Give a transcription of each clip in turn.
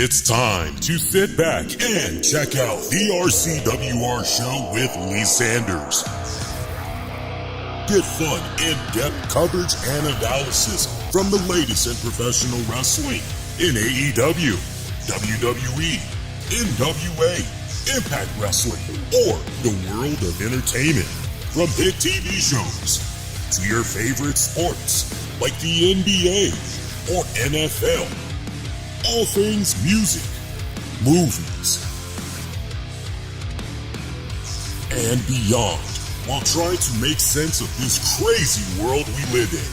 It's time to sit back and check out the RCWR Show with Lee Sanders. Get fun, in-depth coverage and analysis from the latest in professional wrestling in AEW, WWE, NWA, Impact Wrestling, or the world of entertainment. From hit TV shows to your favorite sports like the NBA or NFL. All things music, movies, and beyond, while trying to make sense of this crazy world we live in.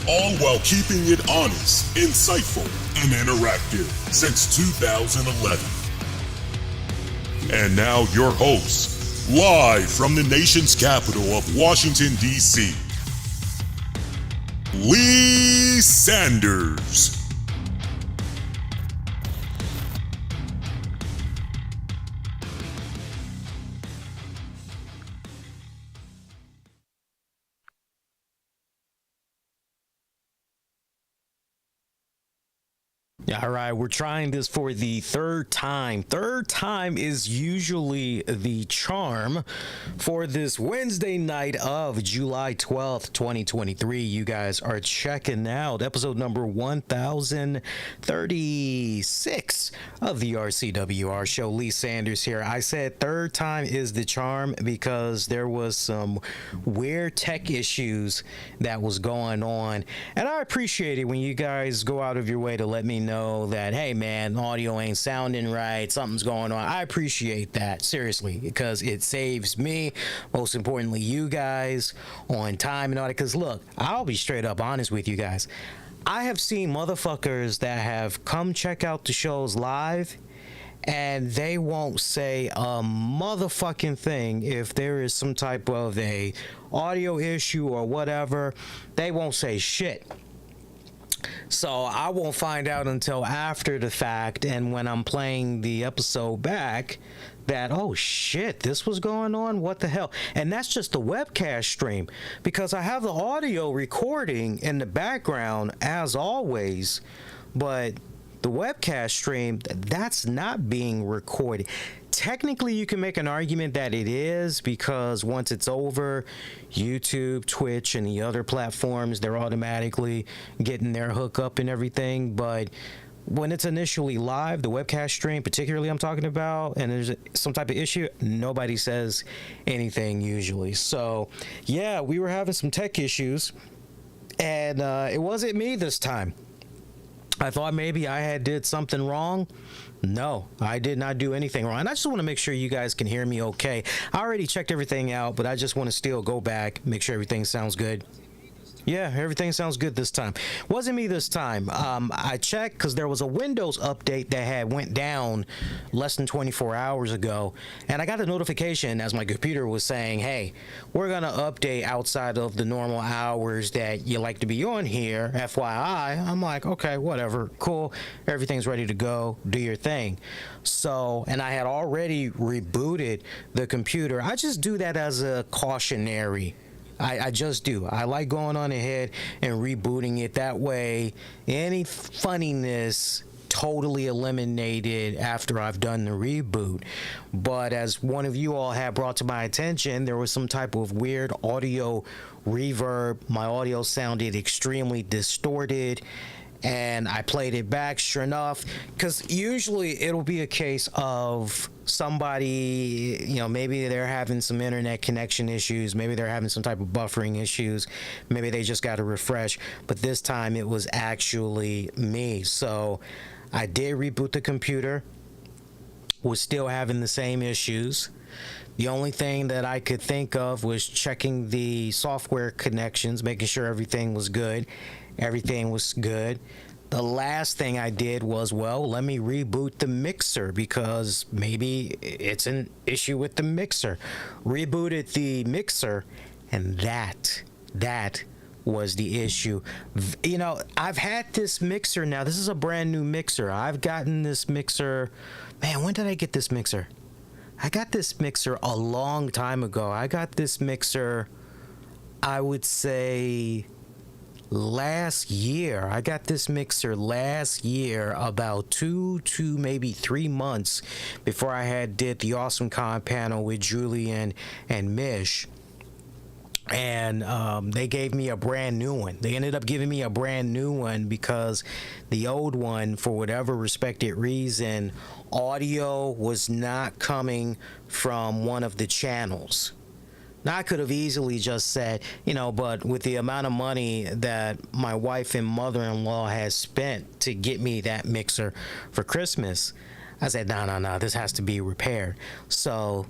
All while keeping it honest, insightful, and interactive since 2011. And now your host, live from the nation's capital of Washington, D.C., Lee Sanders. All right, we're trying this for the third time. Third time is usually the charm for this Wednesday night of July 12th, 2023. You guys are checking out episode number 1036 of the RCWR Show. Lee Sanders here. I said third time is the charm because there was some weird tech issues that was going on. And I appreciate it when you guys go out of your way to let me know that, hey man, audio ain't sounding right, something's going on. I appreciate that, seriously, because it saves me, most importantly you guys, on time and all that. Because look, I'll be straight up honest with you guys, I have seen motherfuckers that have come check out the shows live and they won't say a motherfucking thing if there is some type of a audio issue or whatever. They won't say shit. So I won't find out until after the fact, and when I'm playing the episode back, that, oh shit, this was going on, what the hell? And that's just the webcast stream, because I have the audio recording in the background as always, but the webcast stream, that's not being recorded. Technically, you can make an argument that it is, because once it's over, YouTube, Twitch, and the other platforms, they're automatically getting their hookup and everything. But when it's initially live, the webcast stream, particularly I'm talking about, and there's some type of issue, nobody says anything usually. So, yeah, we were having some tech issues, and it wasn't me this time. I thought maybe I had did something wrong. No, I did not do anything wrong. And I just want to make sure you guys can hear me okay. I already checked everything out, but I just want to still go back, make sure everything sounds good. Yeah, everything sounds good this time. Wasn't me this time. I checked because there was a Windows update that had went down less than 24 hours ago. And I got a notification as my computer was saying, hey, we're going to update outside of the normal hours that you like to be on here, FYI. I'm like, okay, whatever, cool. Everything's ready to go. Do your thing. So, and I had already rebooted the computer. I just do that as a cautionary. I just do. I like going on ahead and rebooting it. That way, any funniness totally eliminated after I've done the reboot. But as one of you all had brought to my attention, there was some type of weird audio reverb. My audio sounded extremely distorted. And I played it back, sure enough, because usually it'll be a case of somebody, you know, maybe they're having some internet connection issues, maybe they're having some type of buffering issues, maybe they just got to refresh, but this time it was actually me. So I did reboot the computer, was still having the same issues. The only thing that I could think of was checking the software connections, making sure everything was good. Everything was good. The last thing I did was, well, let me reboot the mixer because maybe it's an issue with the mixer. Rebooted the mixer, and that was the issue. You know, I've had this mixer now. This is a brand new mixer. I've gotten this mixer. Man, when did I get this mixer? I got this mixer a long time ago. I got this mixer, I would say, last year. I got this mixer last year, about 2 to maybe 3 months before I had did the Awesome Con panel with Julian and Mish. And they gave me a brand new one. They ended up giving me a brand new one because the old one, for whatever respected reason, audio was not coming from one of the channels. Now, I could have easily just said, but with the amount of money that my wife and mother-in-law has spent to get me that mixer for Christmas, I said, no, this has to be repaired. So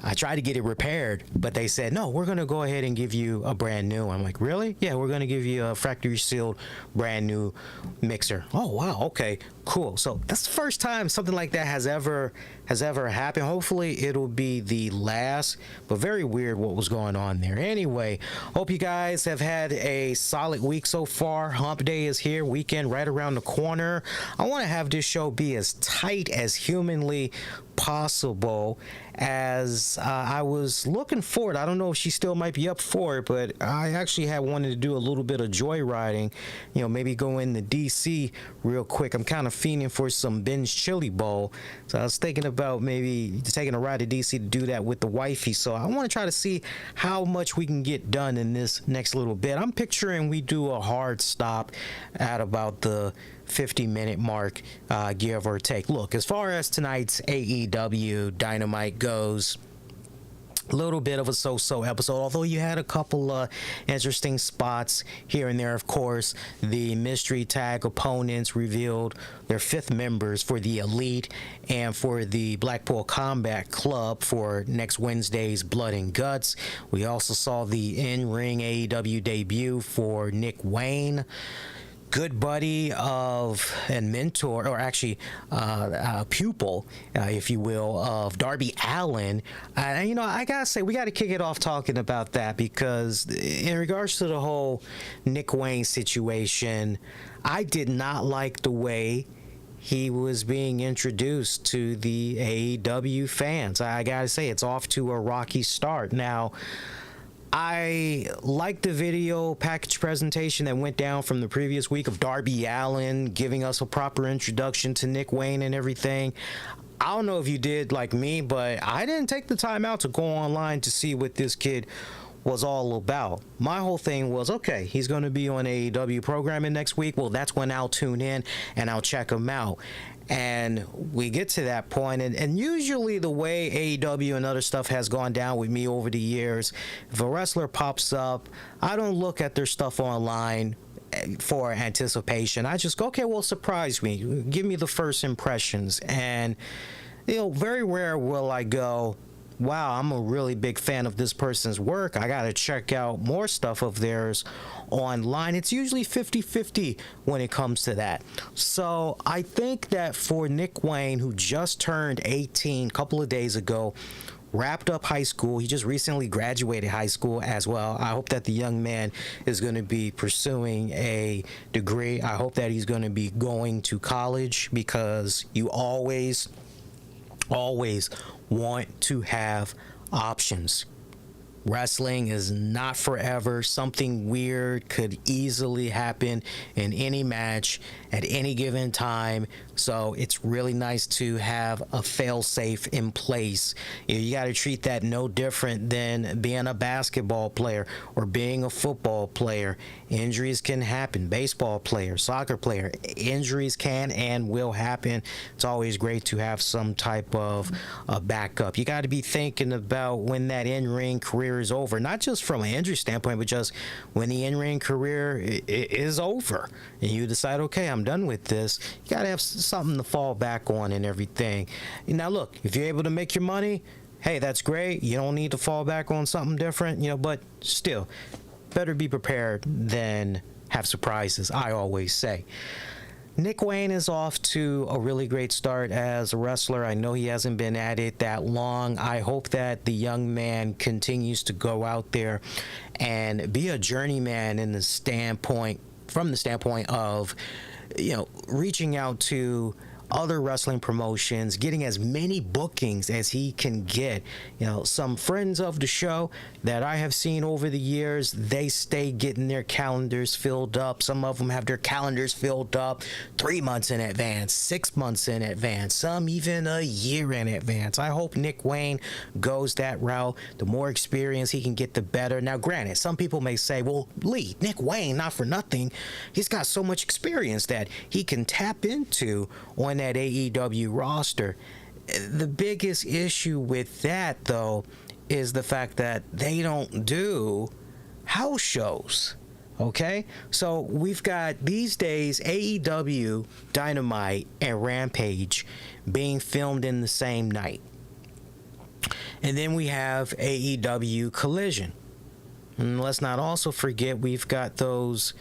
I tried to get it repaired, but they said, no, we're going to go ahead and give you a brand new one. I'm like, really? Yeah, we're going to give you a factory sealed brand new mixer. Oh, wow. Okay, cool. So that's the first time something like that has ever happened. Hopefully it'll be the last, but very weird what was going on there. Anyway, hope you guys have had a solid week so far. Hump Day is here, weekend right around the corner. I want to have this show be as tight as humanly possible, as I was looking forward. I don't know if she still might be up for it, but I actually had wanted to do a little bit of joyriding, maybe go into DC real quick. I'm kind of fiending for some Ben's Chili Bowl, so I was thinking about maybe taking a ride to DC to do that with the wifey. So I want to try to see how much we can get done in this next little bit. I'm picturing we do a hard stop at about the 50-minute mark, give or take. Look, as far as tonight's AEW Dynamite goes, a little bit of a so-so episode, although you had a couple interesting spots here and there. Of course, the mystery tag opponents revealed their 5th members for the Elite and for the Blackpool Combat Club for next Wednesday's Blood and Guts. We also saw the in-ring AEW debut for Nick Wayne, good buddy of and mentor, or actually pupil, if you will, of Darby Allin. And I gotta say, we gotta kick it off talking about that, because in regards to the whole Nick Wayne situation, I did not like the way he was being introduced to the AEW fans. I gotta say, it's off to a rocky start. Now, I liked the video package presentation that went down from the previous week of Darby Allin giving us a proper introduction to Nick Wayne and everything. I don't know if you did like me, but I didn't take the time out to go online to see what this kid was all about. My whole thing was, okay, he's going to be on AEW programming next week. Well, that's when I'll tune in and I'll check him out. And we get to that point, and usually the way AEW and other stuff has gone down with me over the years, if a wrestler pops up, I don't look at their stuff online for anticipation. I just go, okay, well, surprise me, give me the first impressions. And very rare will I go, wow, I'm a really big fan of this person's work, I gotta check out more stuff of theirs online. It's usually 50-50 when it comes to that. So I think that for Nick Wayne, who just turned 18 a couple of days ago, wrapped up high school, he just recently graduated high school as well. I hope that the young man is going to be pursuing a degree. I hope that he's going to be going to college, because you always want to have options. Wrestling is not forever. Something weird could easily happen in any match at any given time. So it's really nice to have a fail-safe in place. You got to treat that no different than being a basketball player or being a football player. Injuries can happen. Baseball player, soccer player, injuries can and will happen. It's always great to have some type of backup. You got to be thinking about when that in-ring career is over, not just from an injury standpoint, but just when the in-ring career is over and you decide, okay, I'm done with this. You got to have something to fall back on and everything. Now, look, if you're able to make your money, hey, that's great. You don't need to fall back on something different, but still, better be prepared than have surprises, I always say. Nick Wayne is off to a really great start as a wrestler. I know he hasn't been at it that long. I hope that the young man continues to go out there and be a journeyman from the standpoint of, reaching out to other wrestling promotions, getting as many bookings as he can get. Some friends of the show that I have seen over the years, they stay getting their calendars filled up. Some of them have their calendars filled up 3 months in advance, 6 months in advance, some even a year in advance. I hope Nick Wayne goes that route. The more experience he can get, the better. Now, granted, some people may say, well, Lee, Nick Wayne, not for nothing, he's got so much experience that he can tap into on that AEW roster. The biggest issue with that, though, is the fact that they don't do house shows. Okay, so we've got these days AEW Dynamite and Rampage being filmed in the same night. And then we have AEW Collision. And let's not also forget we've got those,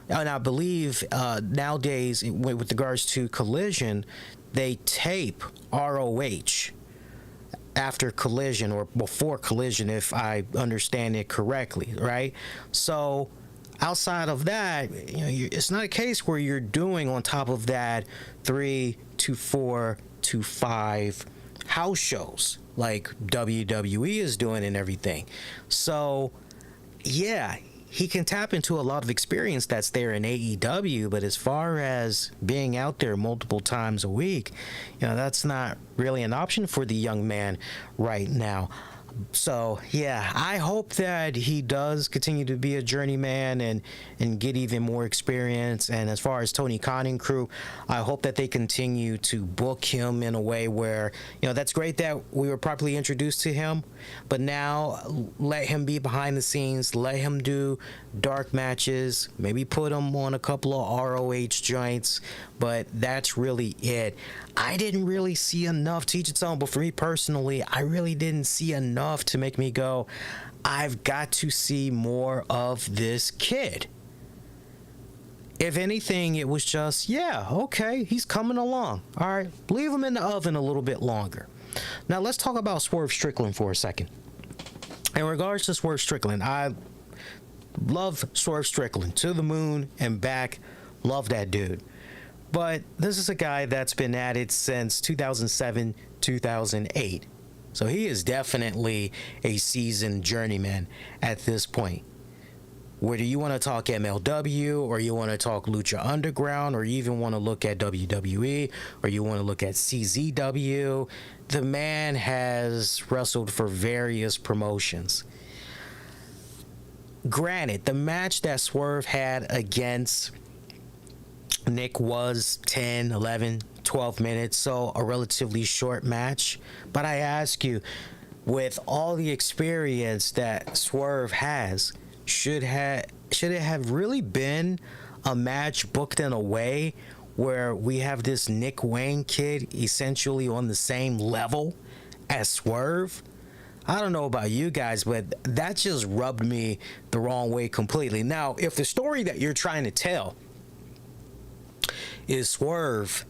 and I believe nowadays with regards to Collision, they tape ROH after Collision or before Collision, if I understand it correctly, right? So outside of that, it's not a case where you're doing on top of that 3 to 4 to 5 house shows like WWE is doing and everything. So yeah, he can tap into a lot of experience that's there in AEW, but as far as being out there multiple times a week, that's not really an option for the young man right now. So yeah, I hope that he does continue to be a journeyman and get even more experience. And as far as Tony Khan and crew, I hope that they continue to book him in a way where, that's great that we were properly introduced to him, but now let him be behind the scenes, let him do dark matches, maybe put him on a couple of ROH joints, but that's really it. I didn't really see enough, to each its own, but for me personally, I really didn't see enough to make me go, I've got to see more of this kid. If anything, it was just, yeah, okay, he's coming along. All right, leave him in the oven a little bit longer. Now, let's talk about Swerve Strickland for a second. In regards to Swerve Strickland, I love Swerve Strickland to the moon and back. Love that dude. But this is a guy that's been at it since 2007, 2008. So he is definitely a seasoned journeyman at this point. Whether you want to talk MLW or you want to talk Lucha Underground or you even want to look at WWE or you want to look at CZW, the man has wrestled for various promotions. Granted, the match that Swerve had against Nick was 10, 11, 12 minutes, so a relatively short match. But I ask you, with all the experience that Swerve has, should it have really been a match booked in a way where we have this Nick Wayne kid essentially on the same level as Swerve? I don't know about you guys, but that just rubbed me the wrong way completely. Now, if the story that you're trying to tell is Swerve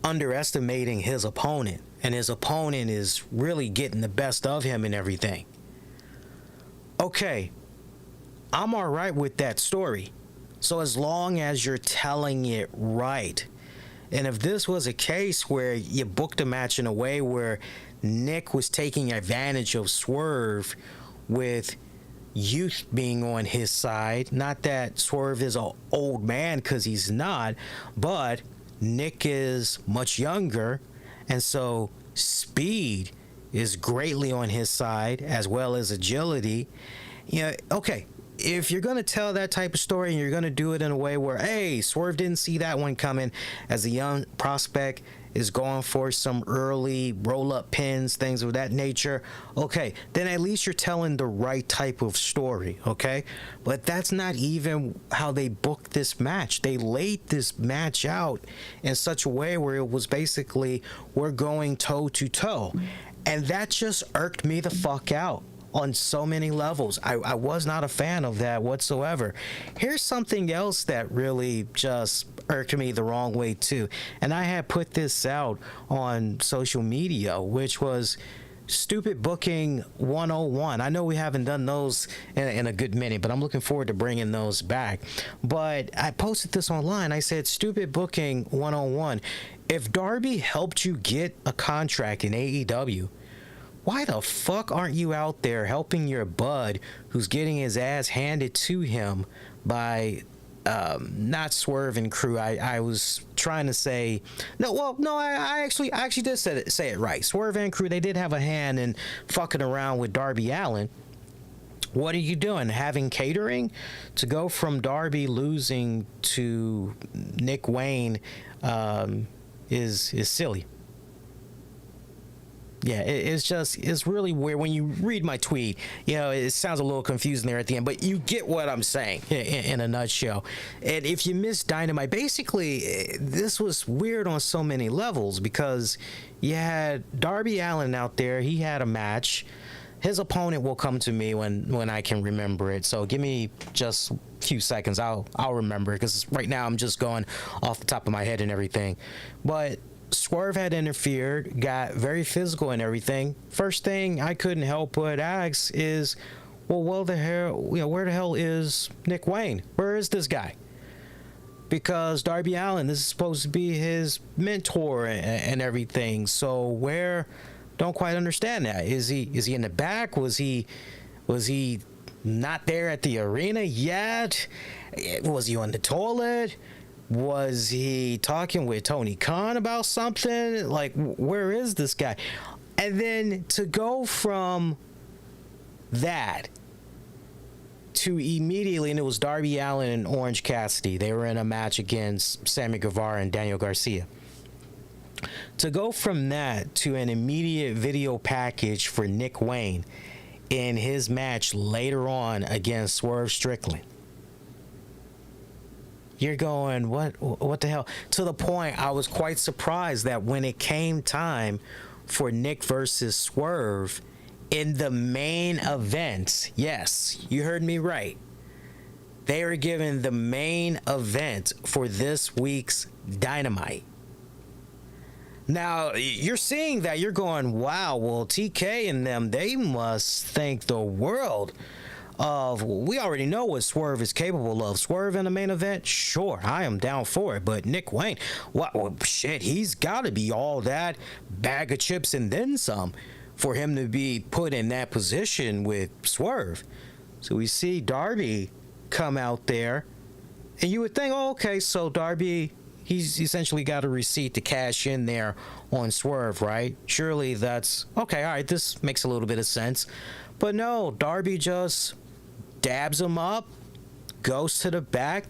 underestimating his opponent and his opponent is really getting the best of him and everything, okay, I'm all right with that story. So as long as you're telling it right. And if this was a case where you booked a match in a way where Nick was taking advantage of Swerve with youth being on his side, not that Swerve is an old man, because he's not, but Nick is much younger, and so speed is greatly on his side as well as agility. Okay, if you're going to tell that type of story and you're going to do it in a way where, hey, Swerve didn't see that one coming as a young prospect, is going for some early roll-up pins, things of that nature, okay, then at least you're telling the right type of story, okay? But that's not even how they booked this match. They laid this match out in such a way where it was basically, we're going toe-to-toe. And that just irked me the fuck out on so many levels. I was not a fan of that whatsoever. Here's something else that really just irked me the wrong way too. And I had put this out on social media, which was Stupid Booking 101. I know we haven't done those in a good minute, but I'm looking forward to bringing those back. But I posted this online. I said, Stupid Booking 101. If Darby helped you get a contract in AEW, why the fuck aren't you out there helping your bud who's getting his ass handed to him by not Swerve and crew? I was trying to say I actually did say it right. Swerve and crew, they did have a hand in fucking around with Darby Allin. What are you doing? Having catering to go from Darby losing to Nick Wayne is silly. Yeah, it's really weird. When you read my tweet, it sounds a little confusing there at the end, but you get what I'm saying in a nutshell. And if you missed Dynamite, basically, this was weird on so many levels because you had Darby Allin out there. He had a match. His opponent will come to me when I can remember it. So give me just a few seconds. I'll remember it because right now I'm just going off the top of my head and everything. But Swerve had interfered, got very physical and everything. First thing I couldn't help but ask is, where the hell is Nick Wayne? Where is this guy? Because Darby Allin, this is supposed to be his mentor and everything. So where? Don't quite understand that. Is he in the back? Was he not there at the arena yet? Was he on the toilet? Was he talking with Tony Khan about something? Like, where is this guy? And then to go from that to immediately, and it was Darby Allin and Orange Cassidy. They were in a match against Sammy Guevara and Daniel Garcia. To go from that to an immediate video package for Nick Wayne in his match later on against Swerve Strickland. You're going, what the hell? To the point I was quite surprised that when it came time for Nick versus Swerve in the main event, yes, you heard me right. They were given the main event for this week's Dynamite. Now, you're seeing that, you're going, wow, well, TK and them, they must think the world of, we already know what Swerve is capable of. Swerve in the main event, sure, I am down for it. But Nick Wayne, shit, he's got to be all that bag of chips and then some for him to be put in that position with Swerve. So we see Darby come out there, and you would think, okay, so Darby, he's essentially got a receipt to cash in there on Swerve, right? Surely that's, okay, all right, this makes a little bit of sense. But no, Darby just dabs him up, goes to the back,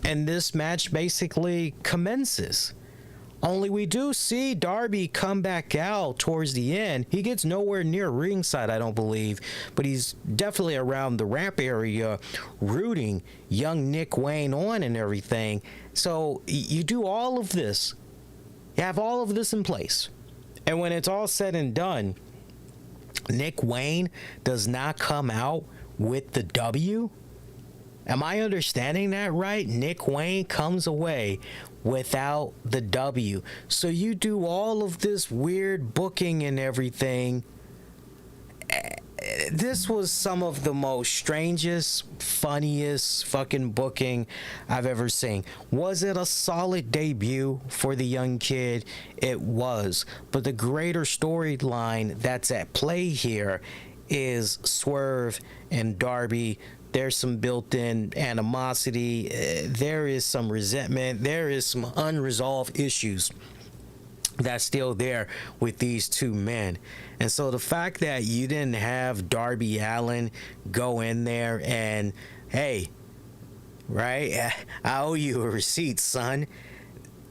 and this match basically commences. Only we do see Darby come back out towards the end. He gets nowhere near ringside, I don't believe, but he's definitely around the ramp area rooting young Nick Wayne on and everything. So you do all of this. You have all of this in place. And when it's all said and done, Nick Wayne does not come out with the W. Am I understanding that right? Nick Wayne comes away without the W. So you do all of this weird booking and everything. This was some of the most strangest, funniest fucking booking I've ever seen. Was it a solid debut for the young kid? It was. But the greater storyline that's at play here is Swerve and Darby. There's some built-in animosity. There is some resentment. There is some unresolved issues that's still there with these two men. And so the fact that you didn't have Darby Allin go in there and, hey, right, I owe you a receipt, son.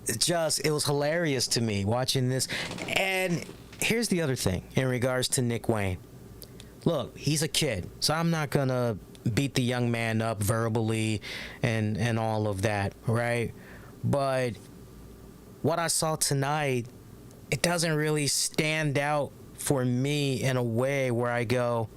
It was hilarious to me watching this. And here's the other thing in regards to Nick Wayne. Look, he's a kid, so I'm not going to beat the young man up verbally and all of that, right? But what I saw tonight, it doesn't really stand out for me in a way where I go,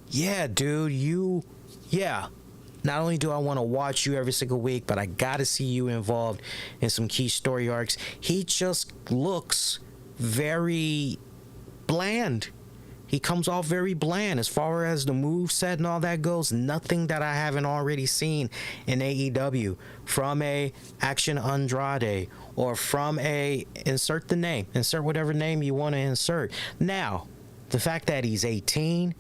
yeah, dude, not only do I want to watch you every single week, but I got to see you involved in some key story arcs. He just looks very bland he comes off very bland as far as the move set and all that goes. Nothing that I haven't already seen in AEW from a Action Andrade or from a insert whatever name you want to insert. Now, the fact that he's 18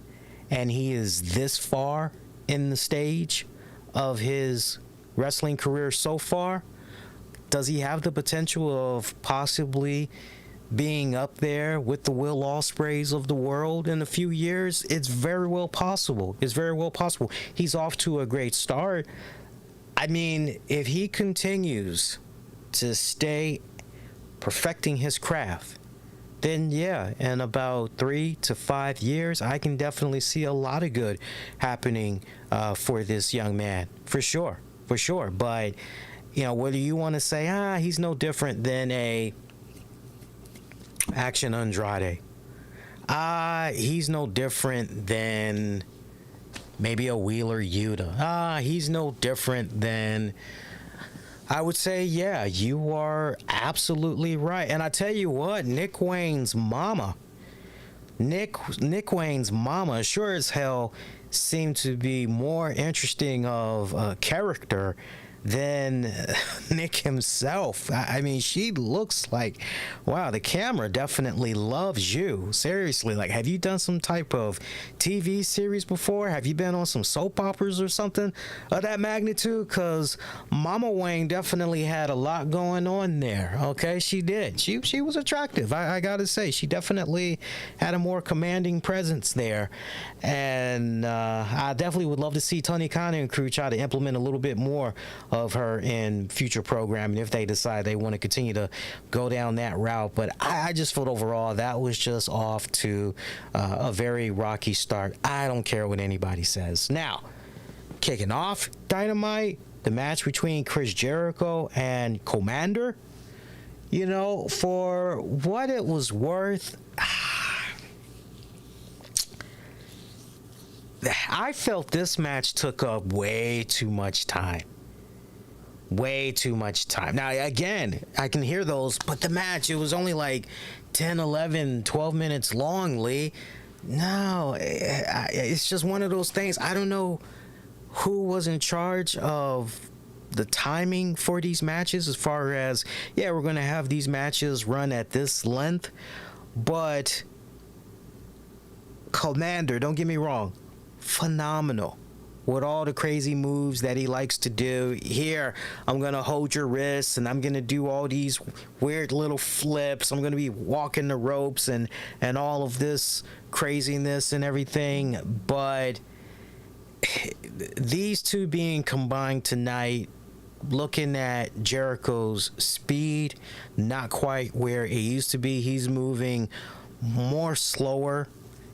and he is this far in the stage of his wrestling career so far, does he have the potential of possibly being up there with the Will Ospreays of the world in a few years? It's very well possible. He's off to a great start. I mean, if he continues to stay perfecting his craft, then yeah, in about 3 to 5 years, I can definitely see a lot of good happening for this young man, for sure. But, you know, whether you want to say, he's no different than a Action Andrade, he's no different than maybe a Wheeler Yuta, he's no different than, I would say, yeah, you are absolutely right. And I tell you what, Nick Wayne's mama sure as hell seemed to be more interesting of a character than Nick himself. I mean, she looks like, wow, the camera definitely loves you. Seriously, like, have you done some type of TV series before? Have you been on some soap operas or something of that magnitude? Because Mama Wayne definitely had a lot going on there. Okay, she did. She was attractive. I gotta say, she definitely had a more commanding presence there. And I definitely would love to see Tony Khan and crew try to implement a little bit more of her in future programming if they decide they want to continue to go down that route. But I just felt overall that was just off to a very rocky start. I don't care what anybody says. Now, kicking off Dynamite, the match between Chris Jericho and Commander, you know, for what it was worth, I felt this match took up way too much time. Now, again, I can hear those, but the match, it was only like 10, 11, 12 minutes long, Lee. No, it's just one of those things. I don't know who was in charge of the timing for these matches as far as, yeah, we're going to have these matches run at this length, but Commander, don't get me wrong, phenomenal with all the crazy moves that he likes to do. Here, I'm going to hold your wrists and I'm going to do all these weird little flips. I'm going to be walking the ropes and all of this craziness and everything. But these two being combined tonight, looking at Jericho's speed, not quite where it used to be. He's moving more slower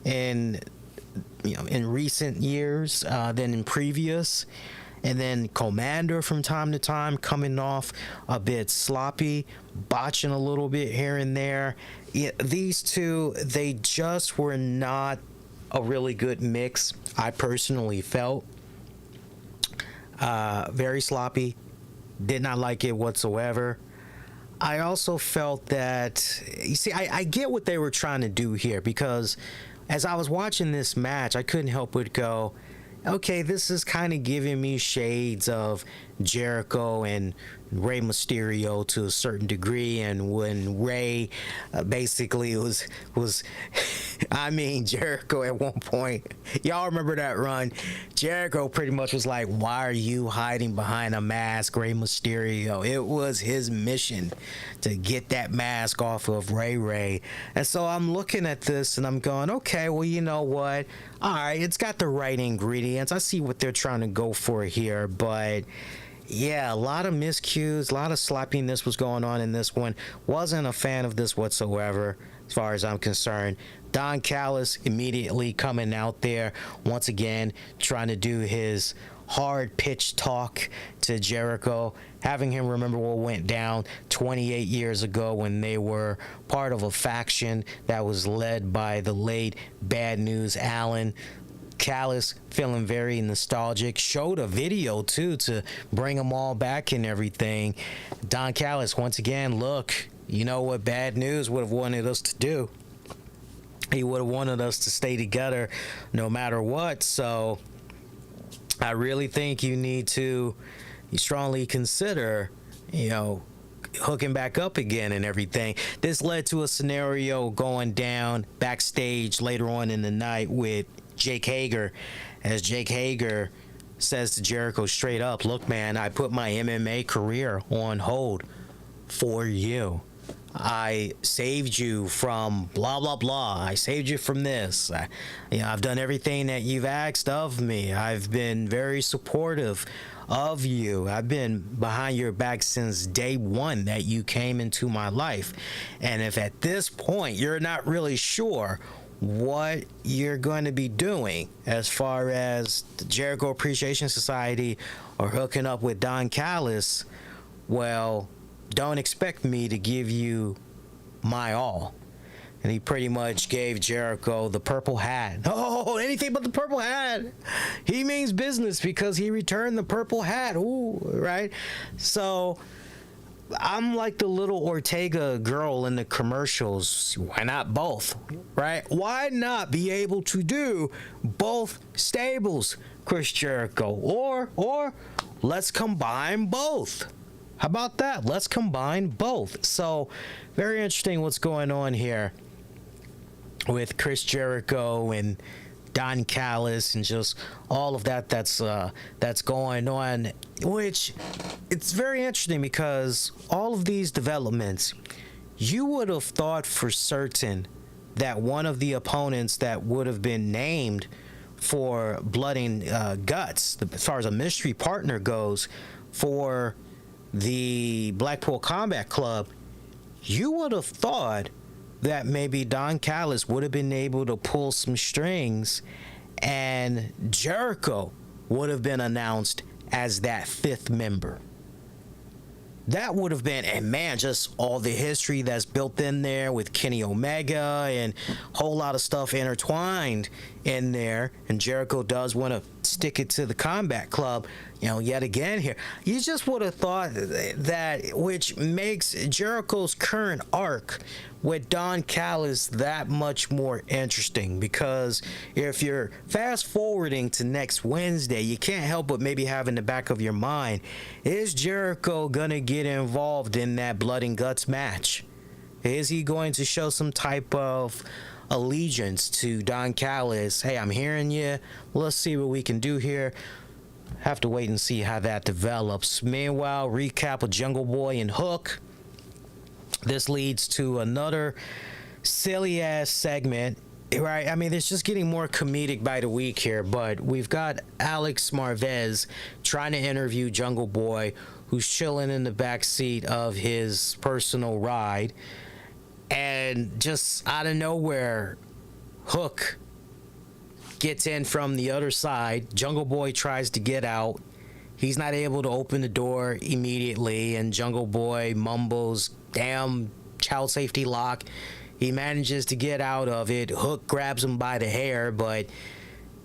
in recent years than in previous. And then Commander from time to time coming off a bit sloppy, botching a little bit here and there. These two, they just were not a really good mix, I personally felt. Very sloppy. Did not like it whatsoever. I also felt that, you see, I get what they were trying to do here, because as I was watching this match, I couldn't help but go, okay, this is kind of giving me shades of Jericho and Rey Mysterio to a certain degree. And when Rey basically was I mean, Jericho at one point, y'all remember that run? Jericho pretty much was like, why are you hiding behind a mask, Rey Mysterio? It was his mission to get that mask off of Ray. And so I'm looking at this and I'm going, okay, well, you know what? All right, it's got the right ingredients. I see what they're trying to go for here, but yeah, a lot of miscues, a lot of sloppiness was going on in this one. Wasn't a fan of this whatsoever, as far as I'm concerned. Don Callis immediately coming out there, once again, trying to do his hard pitch talk to Jericho, having him remember what went down 28 years ago when they were part of a faction that was led by the late Bad News Allen. Callis feeling very nostalgic, showed a video too to bring them all back and everything. Don Callis, once again, look, you know what Bad News would have wanted us to do. he would have wanted us to stay together no matter what. So I really think you need to strongly consider, hooking back up again and everything. This led to a scenario going down backstage later on in the night with Jake Hager, as Jake Hager says to Jericho straight up, look, man, I put my MMA career on hold for you. I saved you from blah, blah, blah. I saved you from this. I've done everything that you've asked of me. I've been very supportive of you. I've been behind your back since day one that you came into my life. And if at this point you're not really sure what you're going to be doing as far as the Jericho Appreciation Society or hooking up with Don Callis, well, don't expect me to give you my all. And he pretty much gave Jericho the purple hat. Oh, anything but the purple hat. He means business because he returned the purple hat. Ooh, right? So I'm like the little Ortega girl in the commercials. Why not both, right? Why not be able to do both stables, Chris Jericho? Or let's combine both. How about that? Let's combine both. So very interesting what's going on here with Chris Jericho and Don Callis and just all of that that's going on, which it's very interesting because all of these developments, you would have thought for certain that one of the opponents that would have been named for Blood and Guts, as far as a mystery partner goes, for the Blackpool Combat Club, you would have thought that maybe Don Callis would have been able to pull some strings and Jericho would have been announced as that fifth member. That would have been, and man, just all the history that's built in there with Kenny Omega and a whole lot of stuff intertwined in there. And Jericho does want to stick it to the Combat Club, yet again here. You just would have thought that, which makes Jericho's current arc with Don Callis that much more interesting, because if you're fast forwarding to next Wednesday, you can't help but maybe have in the back of your mind, is Jericho gonna get involved in that Blood and Guts match? Is he going to show some type of allegiance to Don Callis? Hey, I'm hearing you. Let's see what we can do here. Have to wait and see how that develops. Meanwhile, recap of Jungle Boy and Hook. This leads to another silly ass segment, right? I mean, it's just getting more comedic by the week here, but we've got Alex Marvez trying to interview Jungle Boy, who's chilling in the back seat of his personal ride, and just out of nowhere, Hook gets in from the other side. Jungle Boy tries to get out. He's not able to open the door immediately, and Jungle Boy mumbles, damn child safety lock. He manages to get out of it. Hook grabs him by the hair, but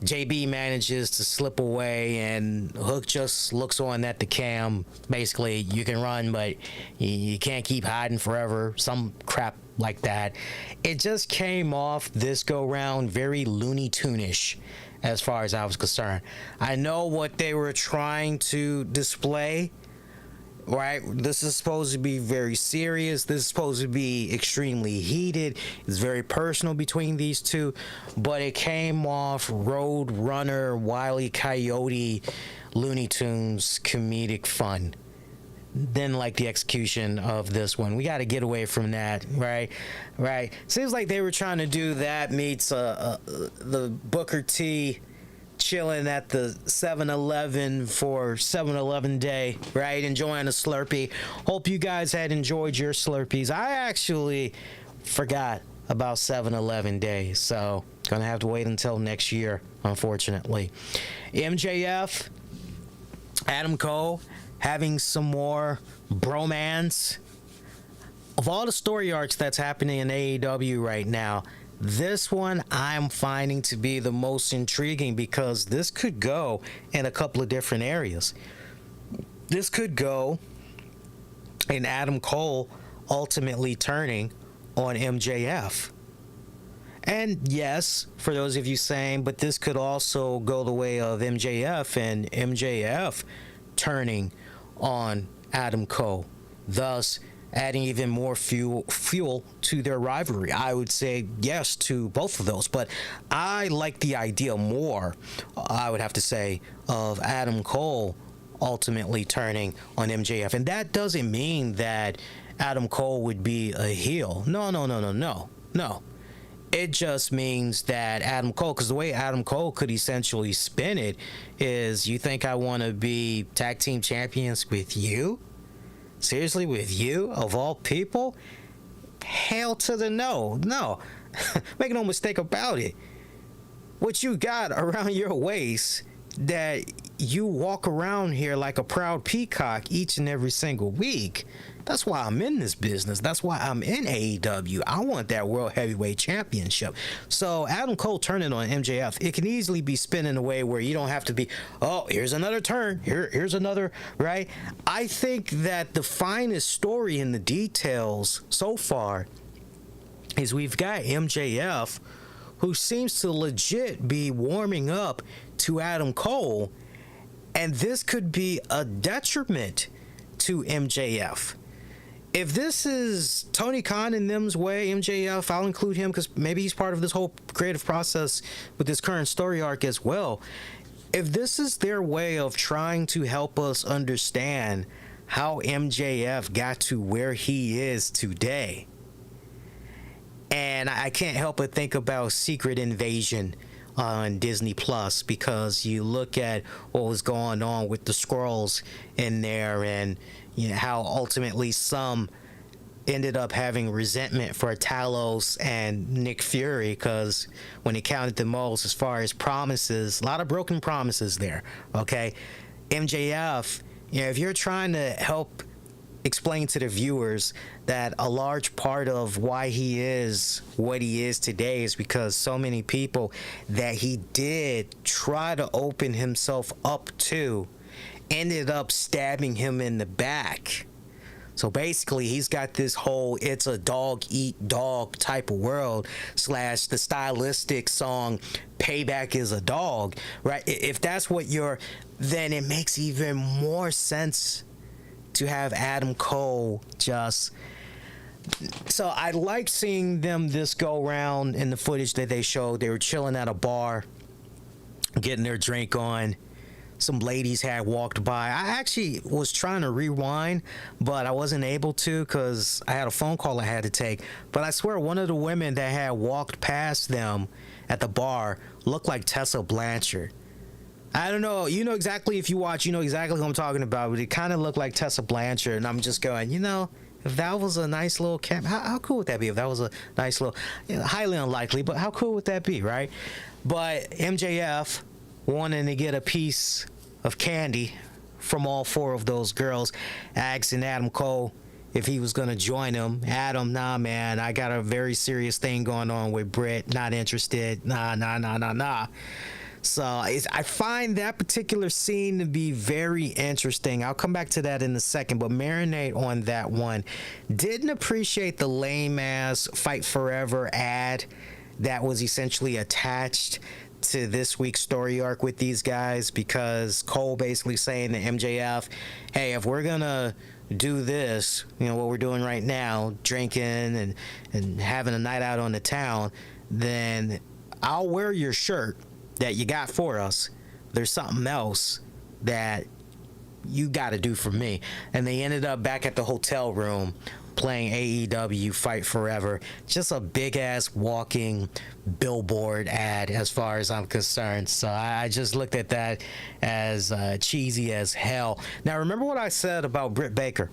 JB manages to slip away, and Hook just looks on at the cam. Basically, you can run, but you can't keep hiding forever. Some crap like that. It just came off this go round very Looney Tune-ish as far as I was concerned. I know what they were trying to display, right? This is supposed to be very serious. This is supposed to be extremely heated. It's very personal between these two, but it came off Road Runner, Wile E. Coyote, Looney Tunes comedic fun. Then like the execution of this one, we got to get away from that, right? Seems like they were trying to do that meets the Booker T chilling at the 7-Eleven for 7-Eleven Day, right? Enjoying a Slurpee. Hope you guys had enjoyed your Slurpees. I actually forgot about 7-Eleven Day, so gonna have to wait until next year, unfortunately. MJF, Adam Cole having some more bromance. Of all the story arcs that's happening in AEW right now, this one I'm finding to be the most intriguing, because this could go in a couple of different areas. This could go in Adam Cole ultimately turning on MJF. And yes, for those of you saying, but this could also go the way of MJF and MJF turning on Adam Cole, thus adding even more fuel to their rivalry. I would say yes to both of those, but I like the idea more, I would have to say, of Adam Cole ultimately turning on MJF. And that doesn't mean that Adam Cole would be a heel. No. It just means that Adam Cole, because the way Adam Cole could essentially spin it is, you think I want to be tag team champions with you? Seriously, with you, of all people? Hell to the no. No. Make no mistake about it. What you got around your waist that you walk around here like a proud peacock each and every single week. That's why I'm in this business. That's why I'm in AEW. I want that World Heavyweight Championship. So Adam Cole turning on MJF, it can easily be spin in a way where you don't have to be, oh, here's another turn. Here's another, right? I think that the finest story in the details so far is we've got MJF, who seems to legit be warming up to Adam Cole, and this could be a detriment to MJF. If this is Tony Khan and them's way, MJF, I'll include him because maybe he's part of this whole creative process with this current story arc as well. If this is their way of trying to help us understand how MJF got to where he is today, and I can't help but think about Secret Invasion on Disney Plus, because you look at what was going on with the Skrulls in there, and you know how ultimately some ended up having resentment for Talos and Nick Fury, because when it counted the most as far as promises, a lot of broken promises there. Okay, MJF, you know, if you're trying to help explain to the viewers that a large part of why he is what he is today is because so many people that he did try to open himself up to ended up stabbing him in the back. So basically, he's got this whole it's a dog eat dog type of world / the stylistic song Payback is a Dog, right? If that's what you're, then it makes even more sense to have Adam Cole just. So I liked seeing them this go round in the footage that they showed. They were chilling at a bar, getting their drink on. Some ladies had walked by. I actually was trying to rewind, but I wasn't able to because I had a phone call I had to take. But I swear one of the women that had walked past them at the bar looked like Tessa Blanchard. I don't know. You know exactly, if you watch, you know exactly who I'm talking about, but it kind of looked like Tessa Blanchard. And I'm just going, you know, if that was a nice little camp, how cool would that be? If that was a nice little, you know, highly unlikely, but how cool would that be, right? But MJF wanting to get a piece of candy from all four of those girls, asking Adam Cole if he was going to join him. Adam, nah, man, I got a very serious thing going on with Britt. Not interested. Nah. So I find that particular scene to be very interesting. I'll come back to that in a second, but marinate on that one. Didn't appreciate the lame-ass Fight Forever ad that was essentially attached to this week's story arc with these guys, because Cole basically saying to MJF, hey, if we're going to do this, you know, what we're doing right now, drinking and having a night out on the town, then I'll wear your shirt that you got for us. There's something else that you got to do for me. And they ended up back at the hotel room playing AEW Fight Forever. Just a big ass walking billboard ad as far as I'm concerned. So I just looked at that as cheesy as hell. Now remember what I said about Britt Baker.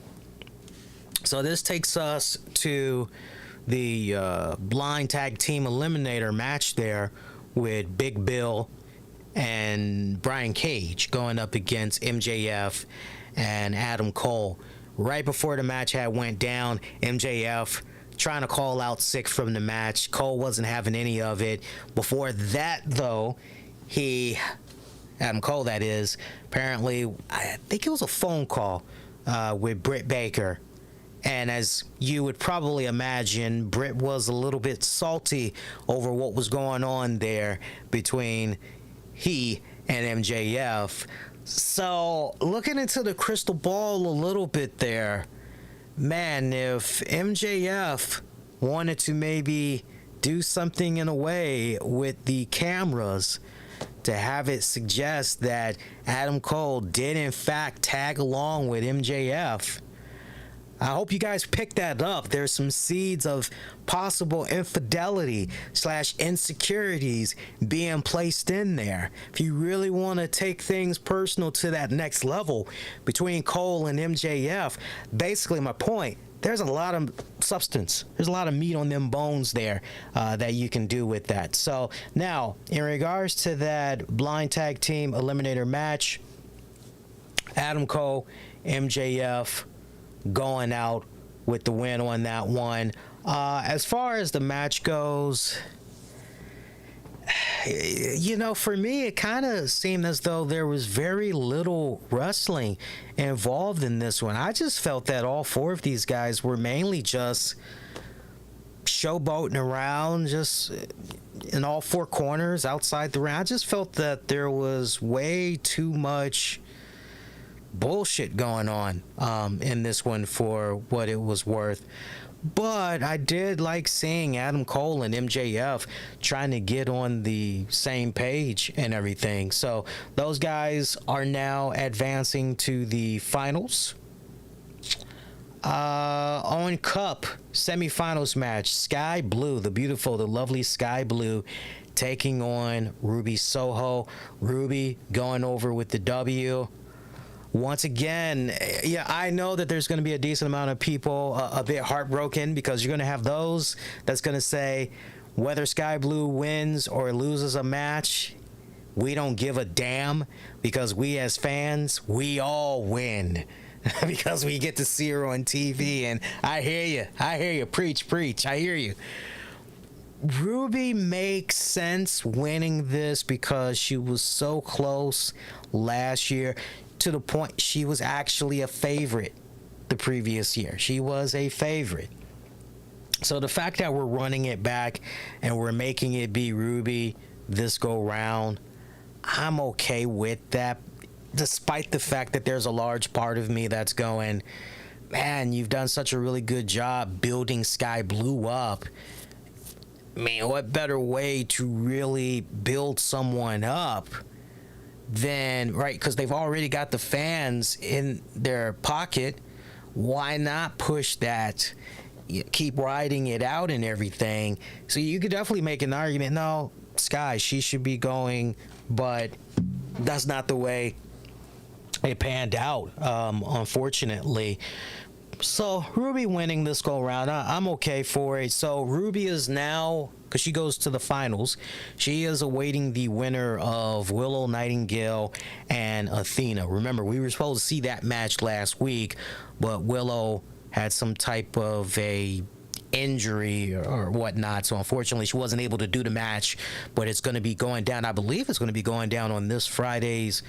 So this takes us to the blind tag team eliminator match there with Big Bill and Brian Cage going up against MJF and Adam Cole. Right before the match had went down, MJF trying to call out sick from the match. Cole wasn't having any of it. Before that, though, Adam Cole, that is, apparently, I think it was a phone call with Britt Baker. And as you would probably imagine, Britt was a little bit salty over what was going on there between he and MJF. So, looking into the crystal ball a little bit there, man, if MJF wanted to maybe do something in a way with the cameras to have it suggest that Adam Cole did in fact tag along with MJF, I hope you guys pick that up. There's some seeds of possible infidelity / insecurities being placed in there. If you really want to take things personal to that next level between Cole and MJF, basically my point, there's a lot of substance. There's a lot of meat on them bones there that you can do with that. So now, in regards to that blind tag team eliminator match, Adam Cole, MJF, going out with the win on that one. As far as the match goes, you know, for me, it kind of seemed as though there was very little wrestling involved in this one. I just felt that all four of these guys were mainly just showboating around, just in all four corners outside the ring. I just felt that there was way too much bullshit going on in this one for what it was worth. But I did like seeing Adam Cole and MJF trying to get on the same page and everything. So those guys are now advancing to the finals. On Cup semifinals match, Sky Blue, the beautiful, the lovely Sky Blue, taking on Ruby Soho. Ruby going over with the W. Once again, yeah, I know that there's going to be a decent amount of people a bit heartbroken, because you're going to have those that's going to say whether Sky Blue wins or loses a match, we don't give a damn, because we as fans, we all win because we get to see her on TV. And I hear you, preach, I hear you. Ruby makes sense winning this because she was so close last year, to the point she was actually a favorite the previous year. She was a favorite. So the fact that we're running it back and we're making it be Ruby this go round, I'm okay with that, despite the fact that there's a large part of me that's going, man, you've done such a really good job building Sky Blue up. I mean, what better way to really build someone up than, right, because they've already got the fans in their pocket. Why not push that, keep riding it out and everything? So you could definitely make an argument, no, Sky, she should be going, but that's not the way it panned out, unfortunately. So Ruby winning this go round, I'm okay for it. So Ruby is now, because she goes to the finals, she is awaiting the winner of Willow Nightingale and Athena. Remember, we were supposed to see that match last week, but Willow had some type of a injury or whatnot, so unfortunately she wasn't able to do the match. But it's going to be going down, I believe it's going to be going down on this Friday's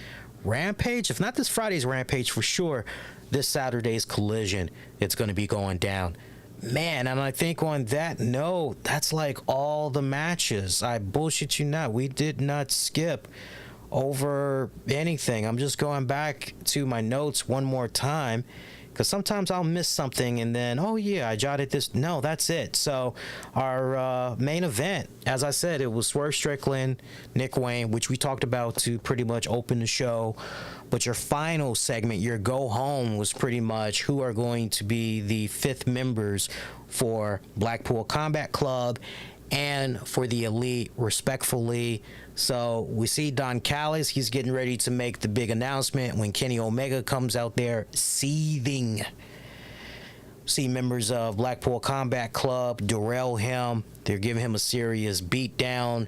Rampage. If not this Friday's Rampage, for sure this Saturday's Collision, it's going to be going down. Man, and I think on that note, that's like all the matches. I bullshit you not, we did not skip over anything. I'm just going back to my notes one more time, because sometimes I'll miss something and then, oh yeah, I jotted this. No, that's it. So our main event, as I said, it was Swerve Strickland, Nick Wayne, which we talked about to pretty much open the show. But your final segment, your go home, was pretty much who are going to be the 5th members for Blackpool Combat Club and for the Elite, respectfully. So we see Don Callis, he's getting ready to make the big announcement when Kenny Omega comes out there seething. See members of Blackpool Combat Club derail him. They're giving him a serious beatdown.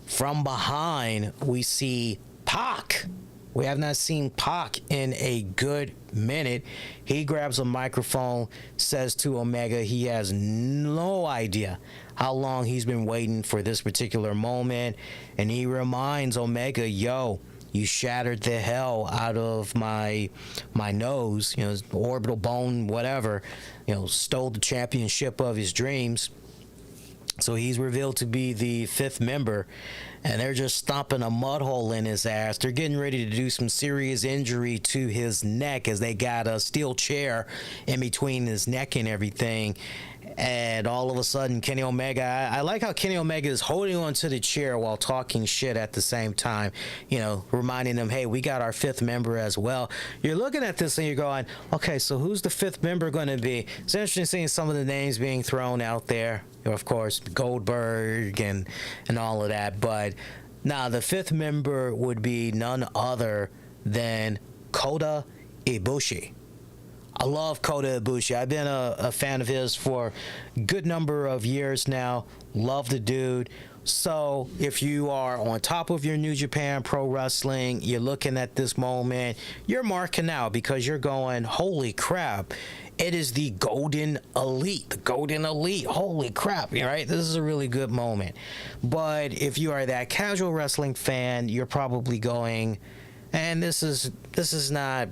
From behind, we see Pac. We have not seen Pac in a good minute. He grabs a microphone, says to Omega he has no idea how long he's been waiting for this particular moment. And he reminds Omega, yo, You shattered the hell out of my nose, orbital bone, whatever. Stole the championship of his dreams. So he's revealed to be the 5th member, and they're just stomping a mud hole in his ass. They're getting ready to do some serious injury to his neck, as they got a steel chair in between his neck and everything. And all of a sudden, Kenny Omega, I like how Kenny Omega is holding onto the chair while talking shit at the same time, reminding them, hey, we got our 5th member as well. You're looking at this and you're going, okay, so who's the 5th member going to be? It's interesting seeing some of the names being thrown out there. Of course, Goldberg and all of that. But now the 5th member would be none other than Kota Ibushi. I love Kota Ibushi. I've been a fan of his for a good number of years now. Love the dude. So if you are on top of your New Japan Pro Wrestling, you're looking at this moment, you're marking out because you're going, holy crap. It is the Golden Elite. The Golden Elite. Holy crap, right? This is a really good moment. But if you are that casual wrestling fan, you're probably going, and this is not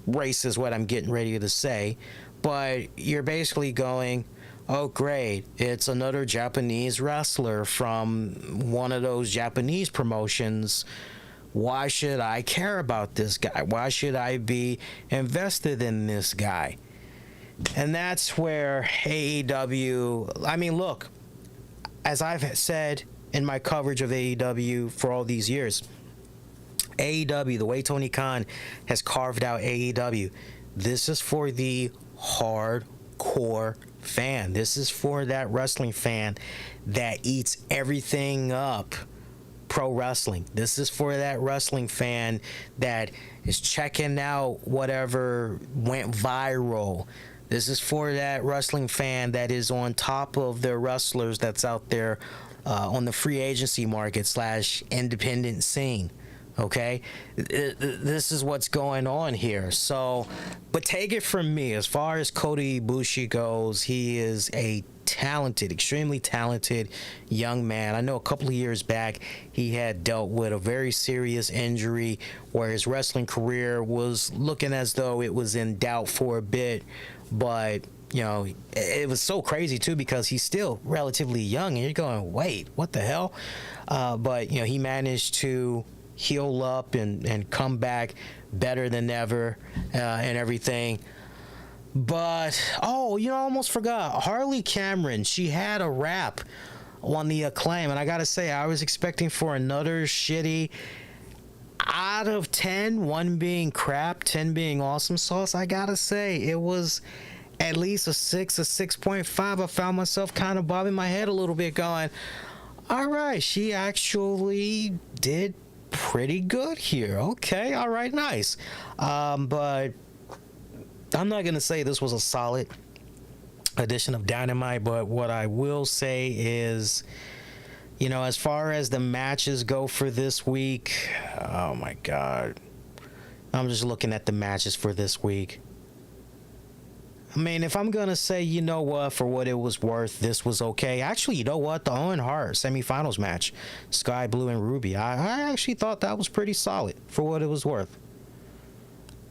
racist what I'm getting ready to say, but you're basically going, oh great, it's another Japanese wrestler from one of those Japanese promotions. Why should I care about this guy? Why should I be invested in this guy? And that's where AEW, I mean, look, as I've said in my coverage of AEW for all these years, AEW, the way Tony Khan has carved out AEW, this is for the hardcore fan. This is for that wrestling fan that eats everything up pro wrestling. This is for that wrestling fan that is checking out whatever went viral. This is for that wrestling fan that is on top of their wrestlers that's out there on the free agency market / independent scene. Okay, this is what's going on here. So, but take it from me, as far as Kota Ibushi goes, he is a talented, extremely talented young man. I know a couple of years back he had dealt with a very serious injury where his wrestling career was looking as though it was in doubt for a bit, but it was so crazy too because he's still relatively young, and you're going, wait, what the hell? But he managed to heal up and come back better than ever and everything. But I almost forgot, Harley Cameron, she had a rap on the Acclaim, and I gotta say, I was expecting for another shitty out of 10, 1 being crap, 10 being awesome sauce. I gotta say, it was at least a 6, a 6.5. I found myself kind of bobbing my head a little bit going, all right, she actually did pretty good here. Okay, all right, nice. But I'm not gonna say this was a solid edition of Dynamite, but what I will say is, as far as the matches go for this week, oh my god, I'm just looking at the matches for this week. I mean, if I'm gonna say, for what it was worth, this was okay. Actually, the Owen Hart semifinals match, Sky Blue and Ruby, I actually thought that was pretty solid for what it was worth.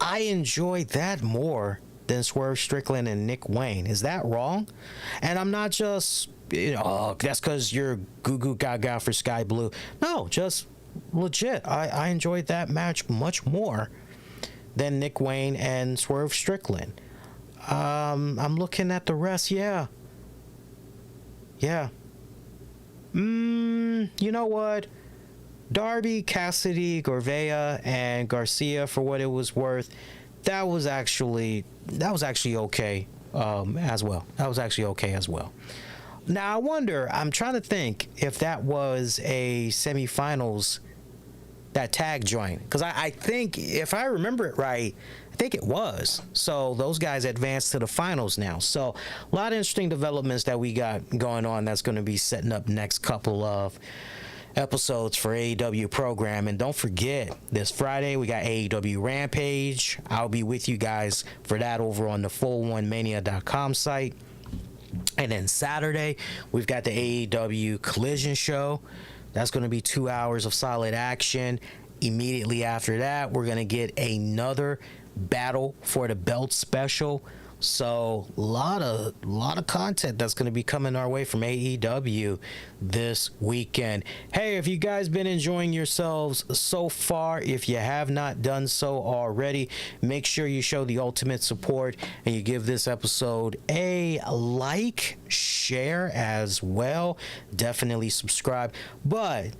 I enjoyed that more than Swerve Strickland and Nick Wayne. Is that wrong? And I'm not just, that's because you're goo goo gaga for Sky Blue. No, just legit. I enjoyed that match much more than Nick Wayne and Swerve Strickland. I'm looking at the rest. Yeah. You know what? Darby, Cassidy, Gorvea, and Garcia, for what it was worth, that was actually okay as well. That was actually okay as well. Now, I'm trying to think if that was a semifinals, that tag joint, because I think, if I remember it right, I think it was. So those guys advanced to the finals now. So a lot of interesting developments that we got going on that's going to be setting up next couple of episodes for AEW program. And don't forget, this Friday we got AEW Rampage. I'll be with you guys for that over on the full1mania.com site. And then Saturday we've got the AEW Collision show. That's going to be 2 hours of solid action. Immediately after that, we're going to get another battle for the belt special. So a lot of content that's going to be coming our way from AEW this weekend. Hey, if you guys been enjoying yourselves so far, if you have not done so already, make sure you show the ultimate support and you give this episode a like, share as well. Definitely subscribe, but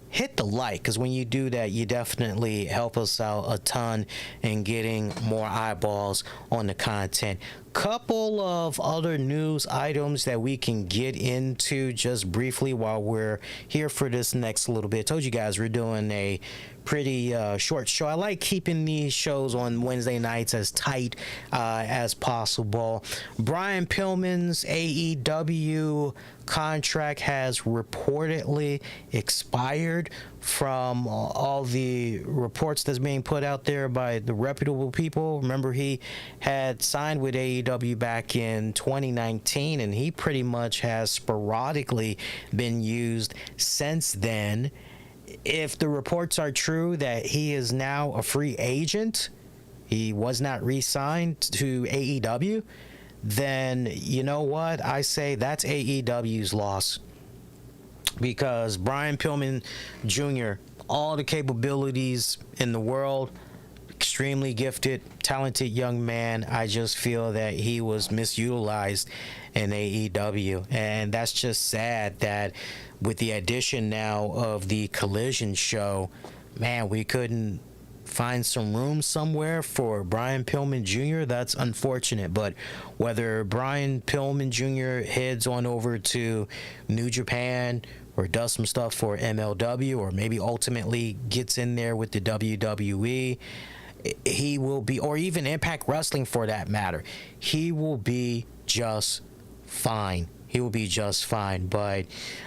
hit the like, because when you do that, you definitely help us out a ton in getting more eyeballs on the content. Couple of other news items that we can get into just briefly while we're here for this next little bit. Told you guys we're doing a pretty short show. I like keeping these shows on Wednesday nights as tight as possible. Brian Pillman's AEW contract has reportedly expired from all the reports that's being put out there by the reputable people. Remember, he had signed with AEW back in 2019, and he pretty much has sporadically been used since then. If the reports are true that he is now a free agent, he was not re-signed to AEW, then you know what? I say that's AEW's loss. Because Brian Pillman Jr., all the capabilities in the world, extremely gifted, talented young man. I just feel that he was misutilized in AEW. And that's just sad that with the addition now of the Collision show, man, we couldn't find some room somewhere for Brian Pillman Jr. That's unfortunate. But whether Brian Pillman Jr. heads on over to New Japan or does some stuff for MLW, or maybe ultimately gets in there with the WWE, he will be, or even Impact Wrestling for that matter, he will be just fine. He will be just fine. But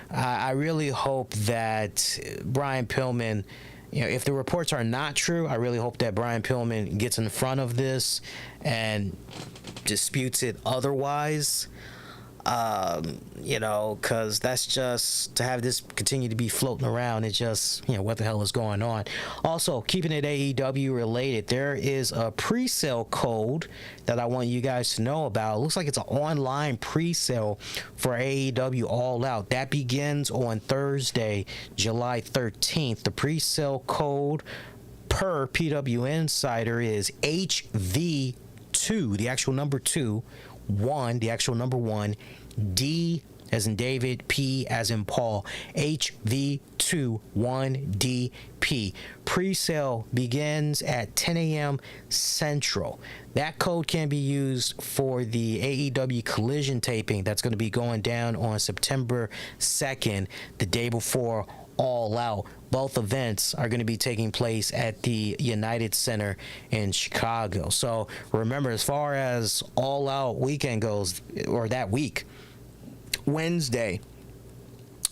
I really hope that Brian Pillman, you know, if the reports are not true, I really hope that Brian Pillman gets in front of this and disputes it otherwise. You know, because that's just, to have this continue to be floating around, it just, you know, what the hell is going on. Also, keeping it AEW related, there is a pre-sale code that I want you guys to know about. It looks like it's an online pre-sale for AEW All Out. That begins on Thursday, July 13th. The pre-sale code per PW Insider is HV2, the actual number 2, 1, the actual number 1, D as in David, P as in Paul, HV21DP. Pre-sale begins at 10 a.m. Central. That code can be used for the AEW Collision taping that's going to be going down on September 2nd, the day before All Out. Both events are going to be taking place at the United Center in Chicago. So remember, as far as All Out weekend goes, or that week, Wednesday,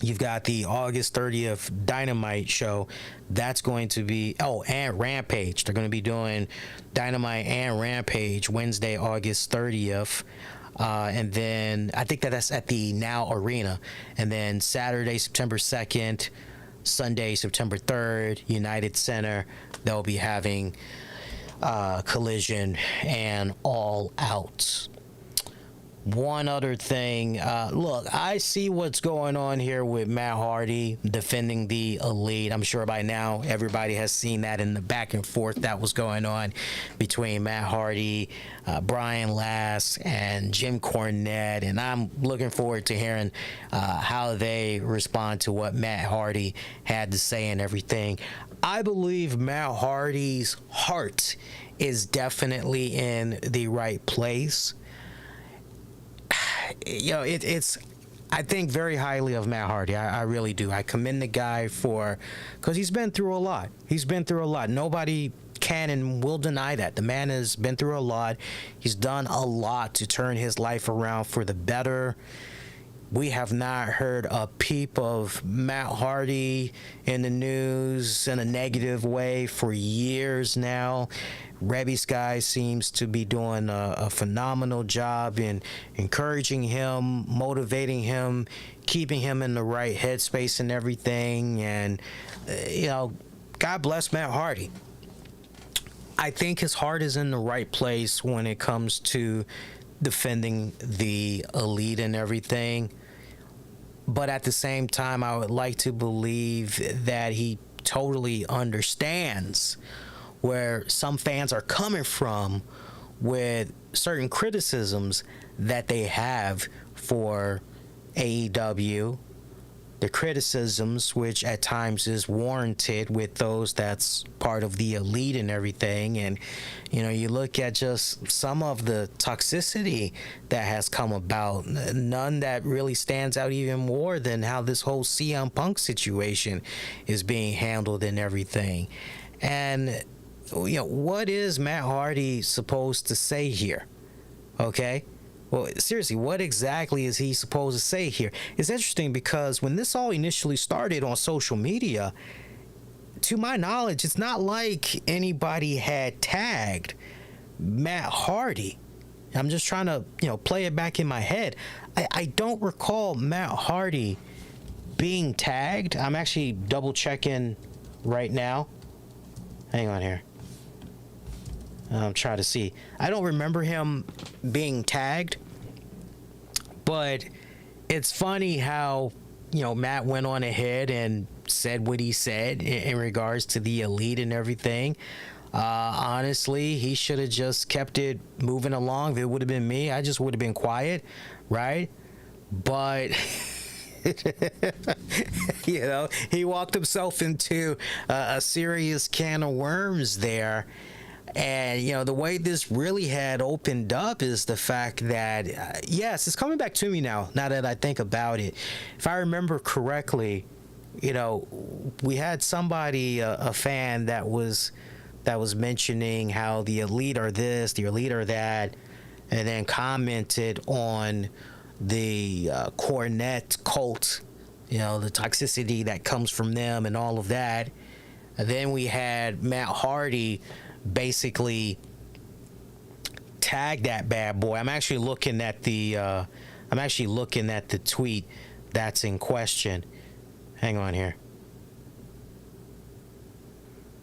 you've got the August 30th Dynamite show. That's going to be, and Rampage. They're going to be doing Dynamite and Rampage Wednesday, August 30th. And then I think that's at the Now Arena. And then Saturday, September 2nd, Sunday, September 3rd, United Center. They'll be having Collision and All Out. One other thing, look, I see what's going on here with Matt Hardy defending the Elite. I'm sure by now everybody has seen that in the back and forth that was going on between Matt Hardy, Brian Last, and Jim Cornette. And I'm looking forward to hearing how they respond to what Matt Hardy had to say and everything. I believe Matt Hardy's heart is definitely in the right place. You know, it's I think very highly of Matt Hardy. I really do. I commend the guy because he's been through a lot. Nobody can and will deny that. The man has been through a lot. He's done a lot to turn his life around for the better. We have not heard a peep of Matt Hardy in the news in a negative way for years now. Rebby Sky seems to be doing a phenomenal job in encouraging him, motivating him, keeping him in the right headspace and everything. And, you know, God bless Matt Hardy. I think his heart is in the right place when it comes to defending the elite and everything. But at the same time, I would like to believe that he totally understands where some fans are coming from with certain criticisms that they have for AEW. The criticisms, which at times is warranted with those that's part of the elite and everything. And, you know, you look at just some of the toxicity that has come about, none that really stands out even more than how this whole CM Punk situation is being handled and everything. And, you know, what is Matt Hardy supposed to say here? Okay? Well, seriously, what exactly is he supposed to say here? It's interesting because when this all initially started on social media, to my knowledge, it's not like anybody had tagged Matt Hardy. I'm just trying to, you know, play it back in my head. I don't recall Matt Hardy being tagged. I'm actually double checking right now. Hang on here. I'm trying to see. I don't remember him being tagged, but it's funny how, you know, Matt went on ahead and said what he said in regards to the elite and everything. Honestly, he should have just kept it moving along. If it would have been me, I just would have been quiet, right? But you know, he walked himself into a serious can of worms there. And, you know, the way this really had opened up is the fact that, yes, it's coming back to me now that I think about it. If I remember correctly, you know, we had somebody, a fan that was mentioning how the elite are this, the elite are that, and then commented on the Cornette cult, you know, the toxicity that comes from them and all of that. And then we had Matt Hardy basically tag that bad boy. I'm actually looking at the tweet that's in question. Hang on here.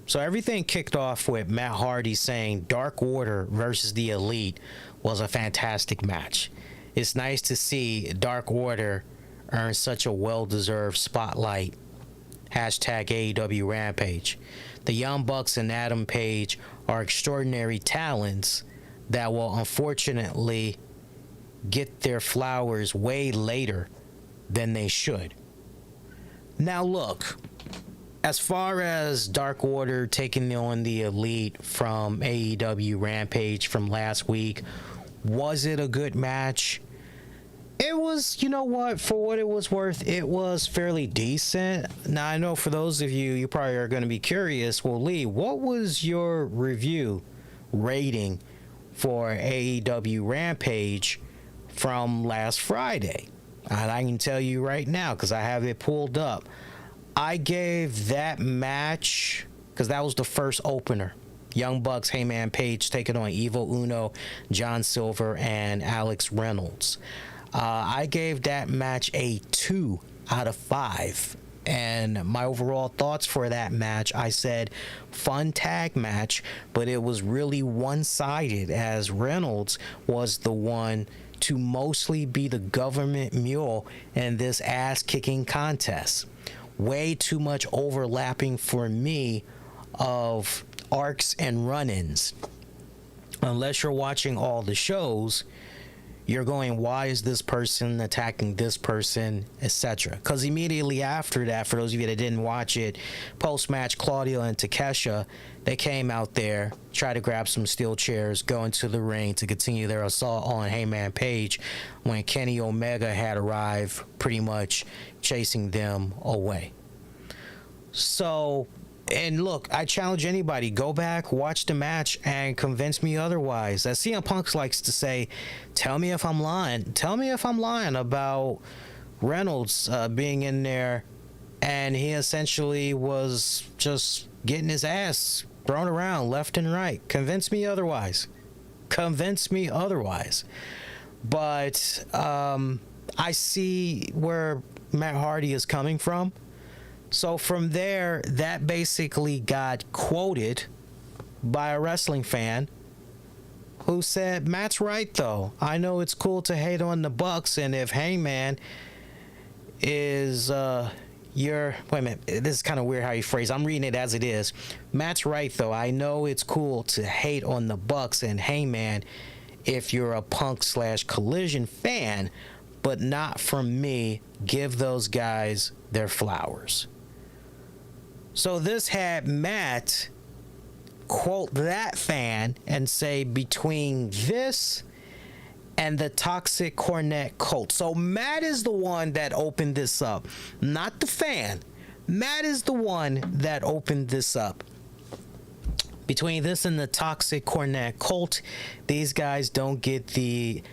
So everything kicked off with Matt Hardy saying Dark Order versus the Elite was a fantastic match. It's nice to see Dark Order earn such a well-deserved spotlight. Hashtag AEW Rampage. The Young Bucks and Adam Page are extraordinary talents that will unfortunately get their flowers way later than they should. Now look, as far as Dark Order taking on the Elite from AEW Rampage from last week, was it a good match? It was, you know what, for what it was worth, it was fairly decent. Now, I know for those of you probably are going to be curious, well, Lee, what was your review rating for AEW Rampage from last Friday? And I can tell you right now, because I have it pulled up. I gave that match, because that was the first opener. Young Bucks, Heyman Page taking on Evil Uno, John Silver, and Alex Reynolds. I gave that match a 2 out of 5. And my overall thoughts for that match, I said fun tag match, but it was really one-sided, as Reynolds was the one to mostly be the government mule in this ass-kicking contest. Way too much overlapping for me of arcs and run-ins. Unless you're watching all the shows, you're going, why is this person attacking this person, etc. Because immediately after that, for those of you that didn't watch it, post-match, Claudio and Takesha, they came out there, tried to grab some steel chairs, go into the ring to continue their assault on Heyman Page when Kenny Omega had arrived, pretty much chasing them away. So, and look, I challenge anybody, go back, watch the match, and convince me otherwise. As CM Punk likes to say, tell me if I'm lying. Tell me if I'm lying about Reynolds being in there, and he essentially was just getting his ass thrown around left and right. Convince me otherwise. Convince me otherwise. But I see where Matt Hardy is coming from. So from there, that basically got quoted by a wrestling fan who said, Matt's right though. I know it's cool to hate on the Bucks, and if Hangman is your wait a minute, this is kind of weird how you phrase. I'm reading it as it is. Matt's right though. I know it's cool to hate on the Bucks and Hangman if you're a Punk/Collision fan, but not from me. Give those guys their flowers. So this had Matt quote that fan and say, between this and the toxic Cornette cult. So Matt is the one that opened this up, not the fan. Matt is the one that opened this up. Between this and the toxic Cornette cult, these guys don't get the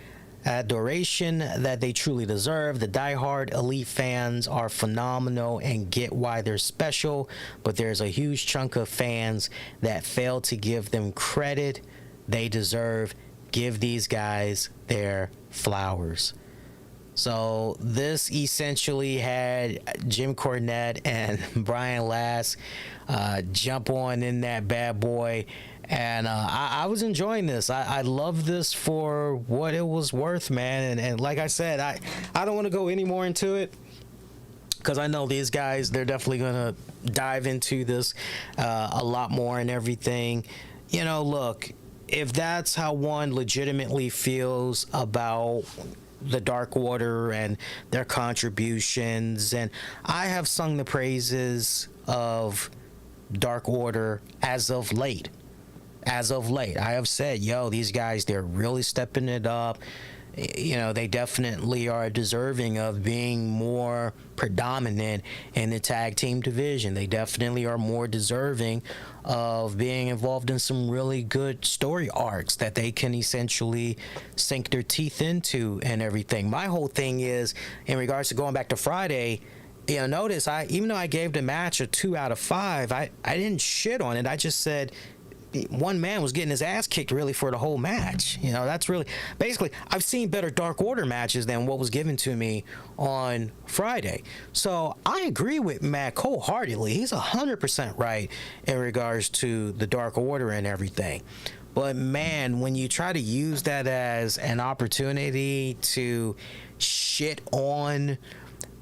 adoration that they truly deserve. The diehard elite fans are phenomenal and get why they're special, but there's a huge chunk of fans that fail to give them credit they deserve. Give these guys their flowers. So this essentially had Jim Cornette and Brian Last jump on in that bad boy. And I was enjoying this. I love this for what it was worth, man. And like I said, I don't want to go any more into it, because I know these guys, they're definitely going to dive into this a lot more and everything. You know, look, if that's how one legitimately feels about the Dark Order and their contributions, and I have sung the praises of Dark Order as of late. I have said, yo, these guys, they're really stepping it up. You know, they definitely are deserving of being more predominant in the tag team division. They definitely are more deserving of being involved in some really good story arcs that they can essentially sink their teeth into and everything. My whole thing is, in regards to going back to Friday, you know, notice even though I gave the match a 2 out of 5, I didn't shit on it. I just said one man was getting his ass kicked really for the whole match. You know, that's really basically, I've seen better Dark Order matches than what was given to me on Friday. So I agree with Matt wholeheartedly. He's 100% right in regards to the Dark Order and everything. But man, when you try to use that as an opportunity to shit on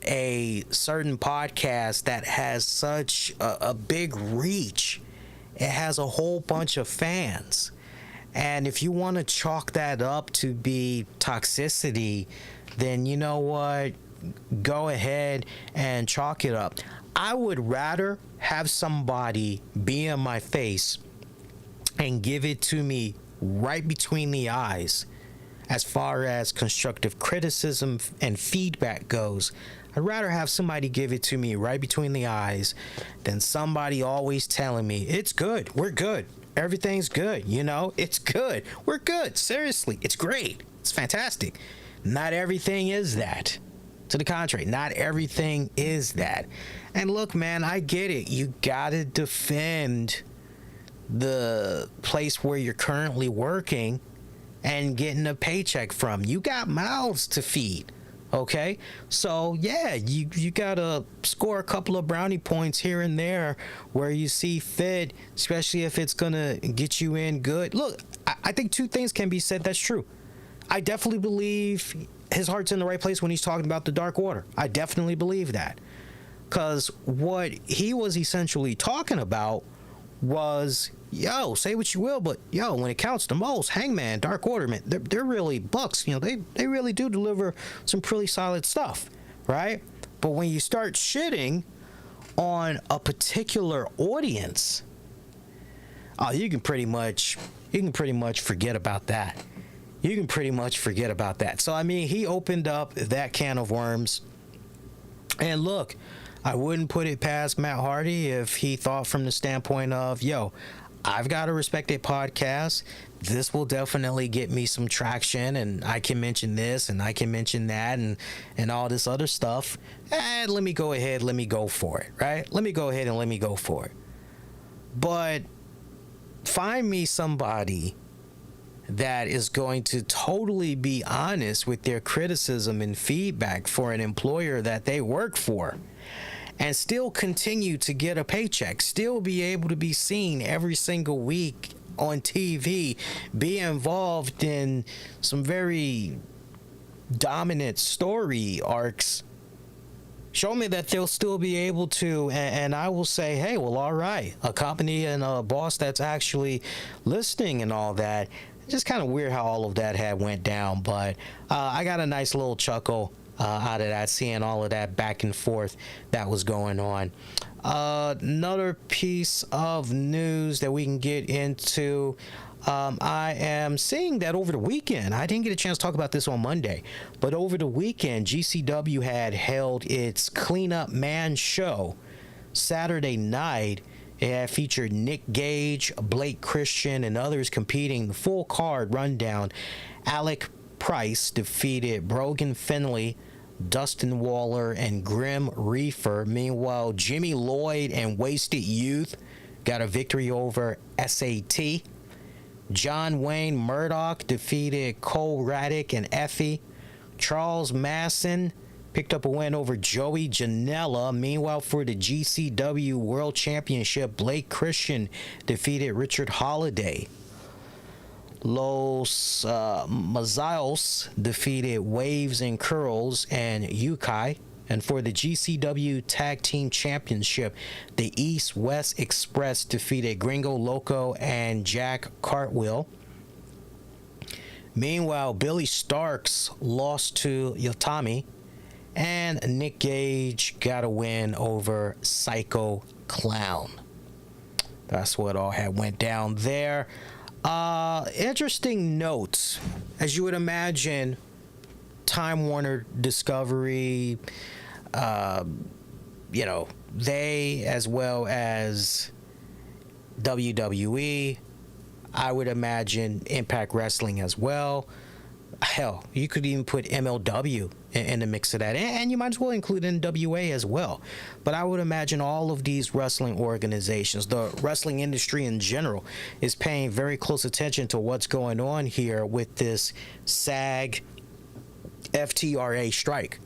a certain podcast that has such a big reach, it has a whole bunch of fans, and if you want to chalk that up to be toxicity, then you know what, go ahead and chalk it up. I would rather have somebody be in my face and give it to me right between the eyes as far as constructive criticism and feedback goes. I'd rather have somebody give it to me right between the eyes than somebody always telling me, it's good, we're good, everything's good, you know, it's good, we're good, seriously, it's great, it's fantastic. Not everything is that. To the contrary, not everything is that. And look, man, I get it. You gotta defend the place where you're currently working and getting a paycheck from. You got mouths to feed. Okay, so yeah, you gotta score a couple of brownie points here and there where you see fit, especially if it's gonna get you in good. Look, I think two things can be said that's true. I definitely believe his heart's in the right place when he's talking about the Dark Order. I definitely believe that, because what he was essentially talking about was, yo, say what you will, but yo, when it counts the most, Hangman, Dark Order, man, they're really bucks. You know, they really do deliver some pretty solid stuff, right? But when you start shitting on a particular audience, you can pretty much forget about that. You can pretty much forget about that. So I mean, he opened up that can of worms, and look, I wouldn't put it past Matt Hardy if he thought from the standpoint of, yo, I've got a respected podcast. This will definitely get me some traction, and I can mention this and I can mention that and all this other stuff. And let me go ahead, let me go for it, right? Let me go ahead and let me go for it. But find me somebody that is going to totally be honest with their criticism and feedback for an employer that they work for, and still continue to get a paycheck, still be able to be seen every single week on TV, be involved in some very dominant story arcs, show me that they'll still be able to, and I will say, hey, well, all right, a company and a boss that's actually listening and all that. Just kind of weird how all of that had went down, but I got a nice little chuckle out of that, seeing all of that back and forth that was going on. Another piece of news that we can get into, I am seeing that over the weekend, I didn't get a chance to talk about this on Monday, but over the weekend, GCW had held its Cleanup Man show Saturday night. It had featured Nick Gage, Blake Christian, and others competing. The full card rundown: Alec Price defeated Brogan Finley, Dustin Waller, and Grim Reefer. Meanwhile, Jimmy Lloyd and Wasted Youth got a victory over SAT. John Wayne Murdoch defeated Cole Raddick and Effie. Charles Masson picked up a win over Joey Janela. Meanwhile, for the GCW World Championship, Blake Christian defeated Richard Holiday. Los Mazzaios defeated Waves and Curls and Yukai. And for the GCW Tag Team Championship, the East-West Express defeated Gringo Loco and Jack Cartwheel. Meanwhile, Billy Starks lost to Yotami, and Nick Gage got a win over Psycho Clown. That's what all had went down there. Interesting notes. As you would imagine, Time Warner Discovery, they, as well as WWE, I would imagine Impact Wrestling as well. Hell, you could even put MLW in the mix of that, and you might as well include NWA as well. But I would imagine all of these wrestling organizations, the wrestling industry in general, is paying very close attention to what's going on here with this SAG FTRA strike.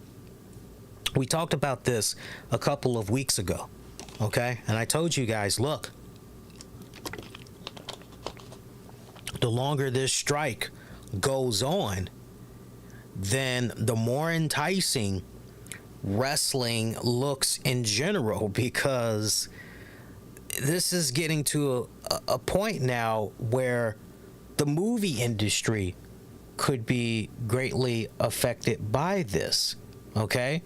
We talked about this a couple of weeks ago, okay? And I told you guys, look, the longer this strike goes on, then the more enticing wrestling looks in general, because this is getting to a point now where the movie industry could be greatly affected by this, okay?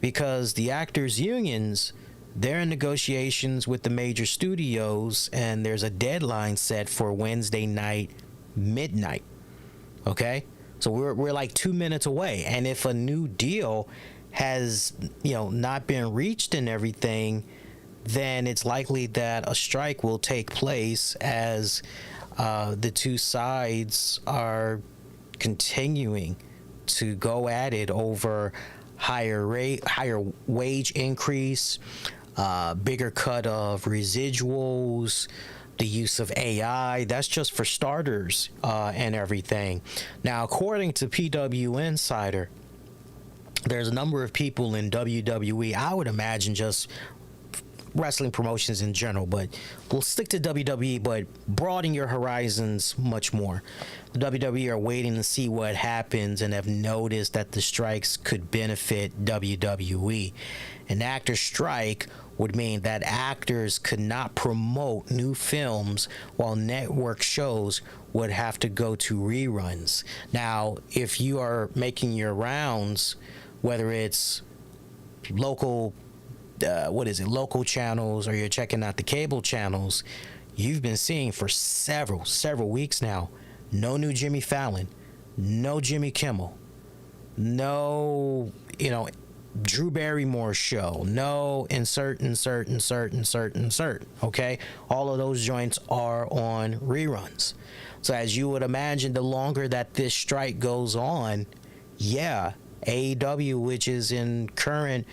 Because the actors' unions, they're in negotiations with the major studios, and there's a deadline set for Wednesday night midnight. Okay, so we're like 2 minutes away, and if a new deal has not been reached and everything, then it's likely that a strike will take place, as the two sides are continuing to go at it over higher wage increase, bigger cut of residuals, the use of AI. That's just for starters, and everything. Now, according to PW Insider, there's a number of people in WWE, I would imagine just wrestling promotions in general, but we'll stick to WWE, but broaden your horizons much more. The WWE are waiting to see what happens and have noticed that the strikes could benefit WWE. An actor strike would mean that actors could not promote new films, while network shows would have to go to reruns. Now, if you are making your rounds, whether it's local channels, or you're checking out the cable channels, you've been seeing for several weeks now, no new Jimmy Fallon, no Jimmy Kimmel, no, Drew Barrymore show, no insert, okay? All of those joints are on reruns. So as you would imagine, the longer that this strike goes on, AEW, which is in current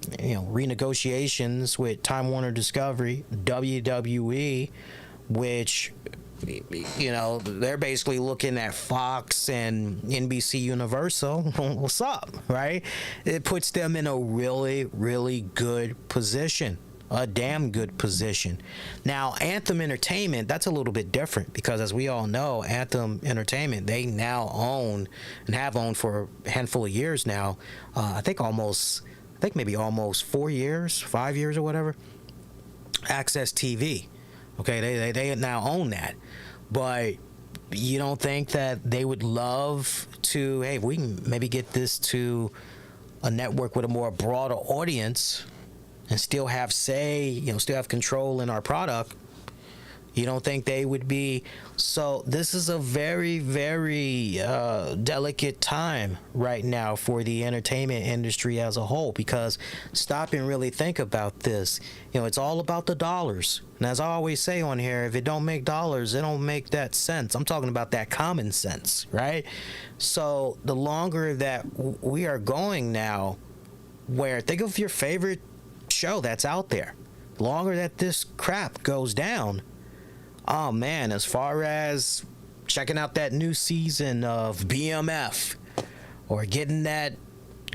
renegotiations with Time Warner Discovery, WWE, which You know, they're basically looking at Fox and NBC Universal. What's up, right? It puts them in a really, really good position. A damn good position. Now, Anthem Entertainment, that's a little bit different because, as we all know, Anthem Entertainment, they now own and have owned for a handful of years now. I think maybe almost 4 years, 5 years or whatever. Access TV. Okay, they now own that. But you don't think that they would love to, hey, we can maybe get this to a network with a more broader audience and still have still have control in our product? You don't think they would be? So this is a very, very delicate time right now for the entertainment industry as a whole, because stop and really think about this. You know, it's all about the dollars. And as I always say on here, if it don't make dollars, it don't make that sense. I'm talking about that common sense, right? So the longer that we are going now, where think of your favorite show that's out there, the longer that this crap goes down, oh man, as far as checking out that new season of BMF or getting that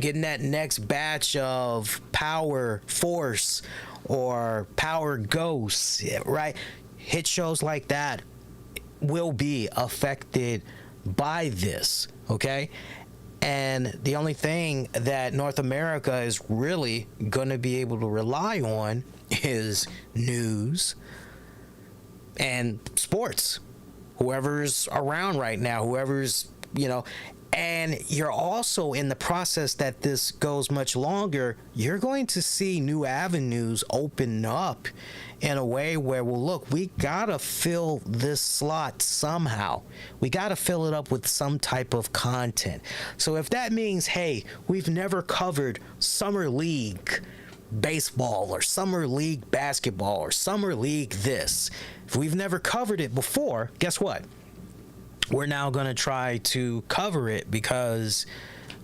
next batch of Power Force or Power Ghosts, right? Hit shows like that will be affected by this, okay? And the only thing that North America is really going to be able to rely on is news and sports. Whoever's around right now, whoever's, and you're also in the process that this goes much longer, you're going to see new avenues open up in a way where, well, look, we gotta fill this slot somehow. We gotta fill it up with some type of content. So if that means, hey, we've never covered Summer League baseball or Summer League basketball or Summer League this, if we've never covered it before, guess what? We're now going to try to cover it because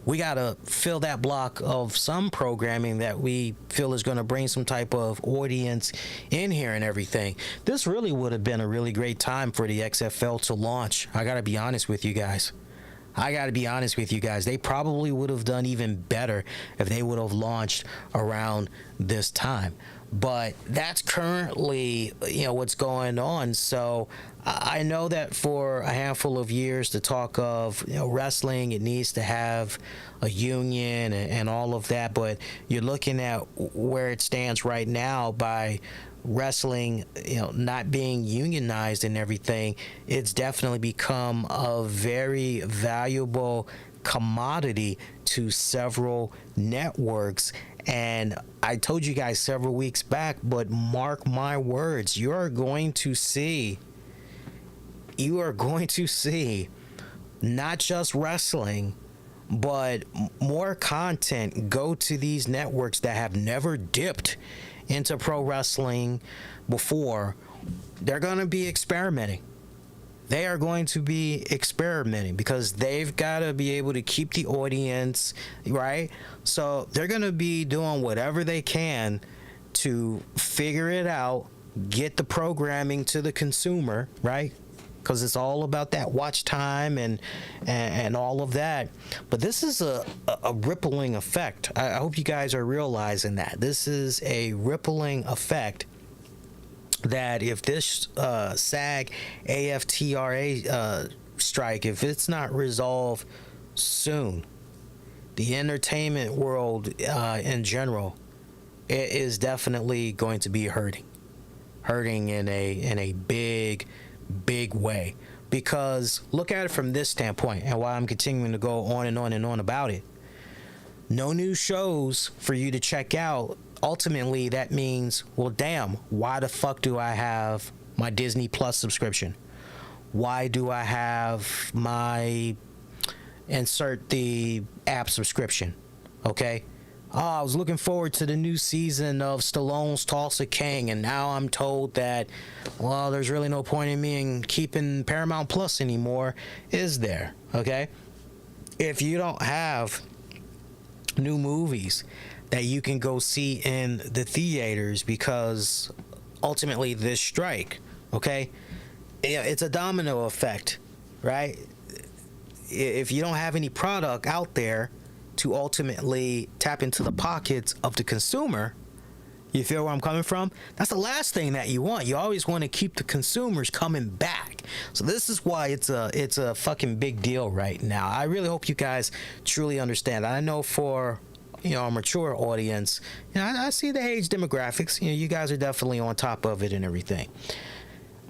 we got to fill that block of some programming that we feel is going to bring some type of audience in here and everything. This really would have been a really great time for the XFL to launch. I got to be honest with you guys. They probably would have done even better if they would have launched around this time. But that's currently, what's going on. So I know that for a handful of years, the talk of wrestling, it needs to have a union and all of that. But you're looking at where it stands right now by wrestling, not being unionized and everything. It's definitely become a very valuable commodity to several networks. And I told you guys several weeks back, but mark my words, you are going to see not just wrestling, but more content go to these networks that have never dipped into pro wrestling before. They're going to be experimenting. They are going to be experimenting because they've got to be able to keep the audience, right? So they're going to be doing whatever they can to figure it out, get the programming to the consumer, right? Because it's all about that watch time and all of that. But this is a rippling effect. I hope you guys are realizing that. This is a rippling effect that if this SAG AFTRA strike, if it's not resolved soon, the entertainment world in general, it is definitely going to be hurting in a big way. Because look at it from this standpoint, and why I'm continuing to go on and on and on about it. No new shows for you to check out. Ultimately, that means, well, damn, why the fuck do I have my Disney Plus subscription? Why do I have my insert the app subscription? Okay? Oh, I was looking forward to the new season of Stallone's Tulsa King, and now I'm told that, well, there's really no point in me in keeping Paramount Plus anymore, is there? Okay? If you don't have new movies that you can go see in the theaters because ultimately this strike, okay? it's a domino effect, right? If you don't have any product out there to ultimately tap into the pockets of the consumer, you feel where I'm coming from? That's the last thing that you want. You always want to keep the consumers coming back. So this is why it's a fucking big deal right now. I really hope you guys truly understand. I know for a mature audience, I see the age demographics. You guys are definitely on top of it and everything.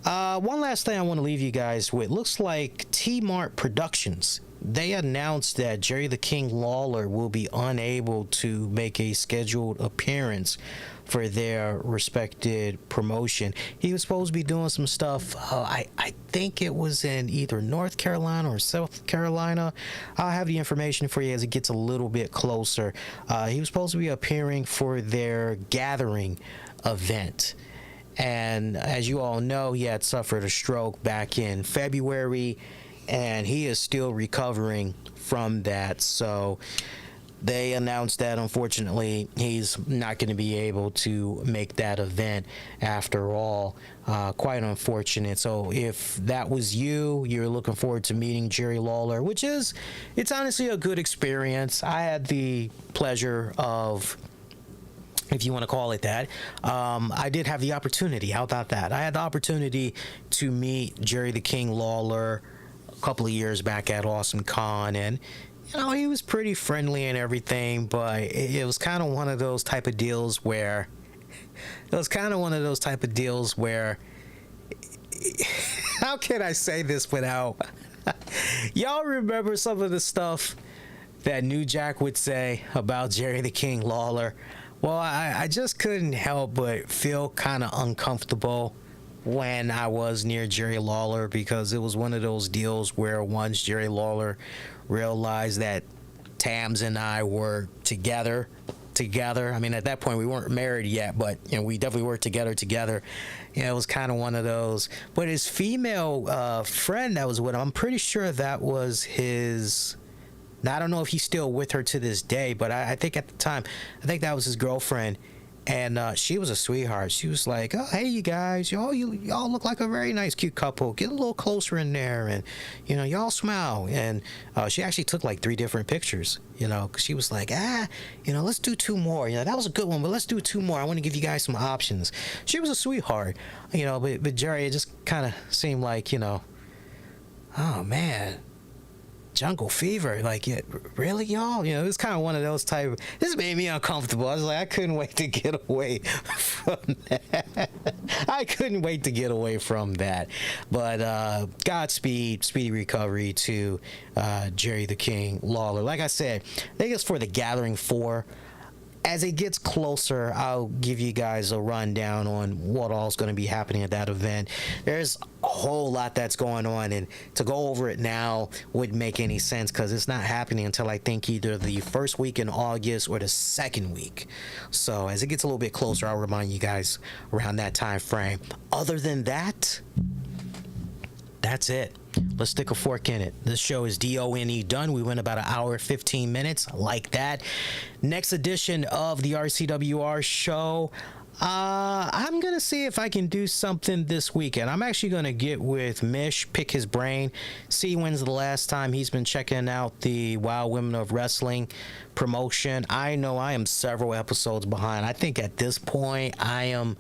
One last thing I want to leave you guys with. Looks like T-Mart Productions, they announced that Jerry the King Lawler will be unable to make a scheduled appearance for their respected promotion. He was supposed to be doing some stuff. I think it was in either North Carolina or South Carolina. I'll have the information for you as it gets a little bit closer. He was supposed to be appearing for their gathering event. And as you all know, he had suffered a stroke back in February, and he is still recovering from that. So they announced that, unfortunately, he's not going to be able to make that event after all. Quite unfortunate. So if that was you're looking forward to meeting Jerry Lawler, it's honestly a good experience. I had the pleasure of, if you want to call it that, I did have the opportunity. How about that? I had the opportunity to meet Jerry the King Lawler a couple of years back at Awesome Con, and he was pretty friendly and everything, but it was kind of one of those type of deals where how can I say this without y'all remember some of the stuff that New Jack would say about Jerry the King Lawler? Well, I just couldn't help but feel kind of uncomfortable when I was near Jerry Lawler, because it was one of those deals where once Jerry Lawler realized that Tams and I were together. I mean, at that point we weren't married yet, but we definitely were together. It was kind of one of those. But his female friend that was with him, I'm pretty sure that was his. Now, I don't know if he's still with her to this day, but I think at the time, that was his girlfriend. And she was a sweetheart. She was like, "Oh, hey, you guys, y'all look like a very nice, cute couple. Get a little closer in there, and y'all smile." And she actually took like 3 different pictures. 'Cause she was like, let's do 2 more. That was a good one, but let's do 2 more. I want to give you guys some options. She was a sweetheart. But Jerry, it just kind of seemed like, oh man. Jungle Fever, like, really, y'all? It was kind of one of those type. This made me uncomfortable. I was like, I couldn't wait to get away from that. But Godspeed, speedy recovery to Jerry the King Lawler. Like I said, I think it's for the Gathering 4. As it gets closer, I'll give you guys a rundown on what all's going to be happening at that event. There's a whole lot that's going on, and to go over it now wouldn't make any sense because it's not happening until I think either the first week in August or the second week. So as it gets a little bit closer, I'll remind you guys around that time frame. Other than that, that's it. Let's stick a fork in it. This show is DONE done. We went about an hour 15 minutes. I like that. Next edition of the RCWR show. I'm going to see if I can do something this weekend. I'm actually going to get with Mish, pick his brain, see when's the last time he's been checking out the Wild Women of Wrestling promotion. I know I am several episodes behind. I think at this point I am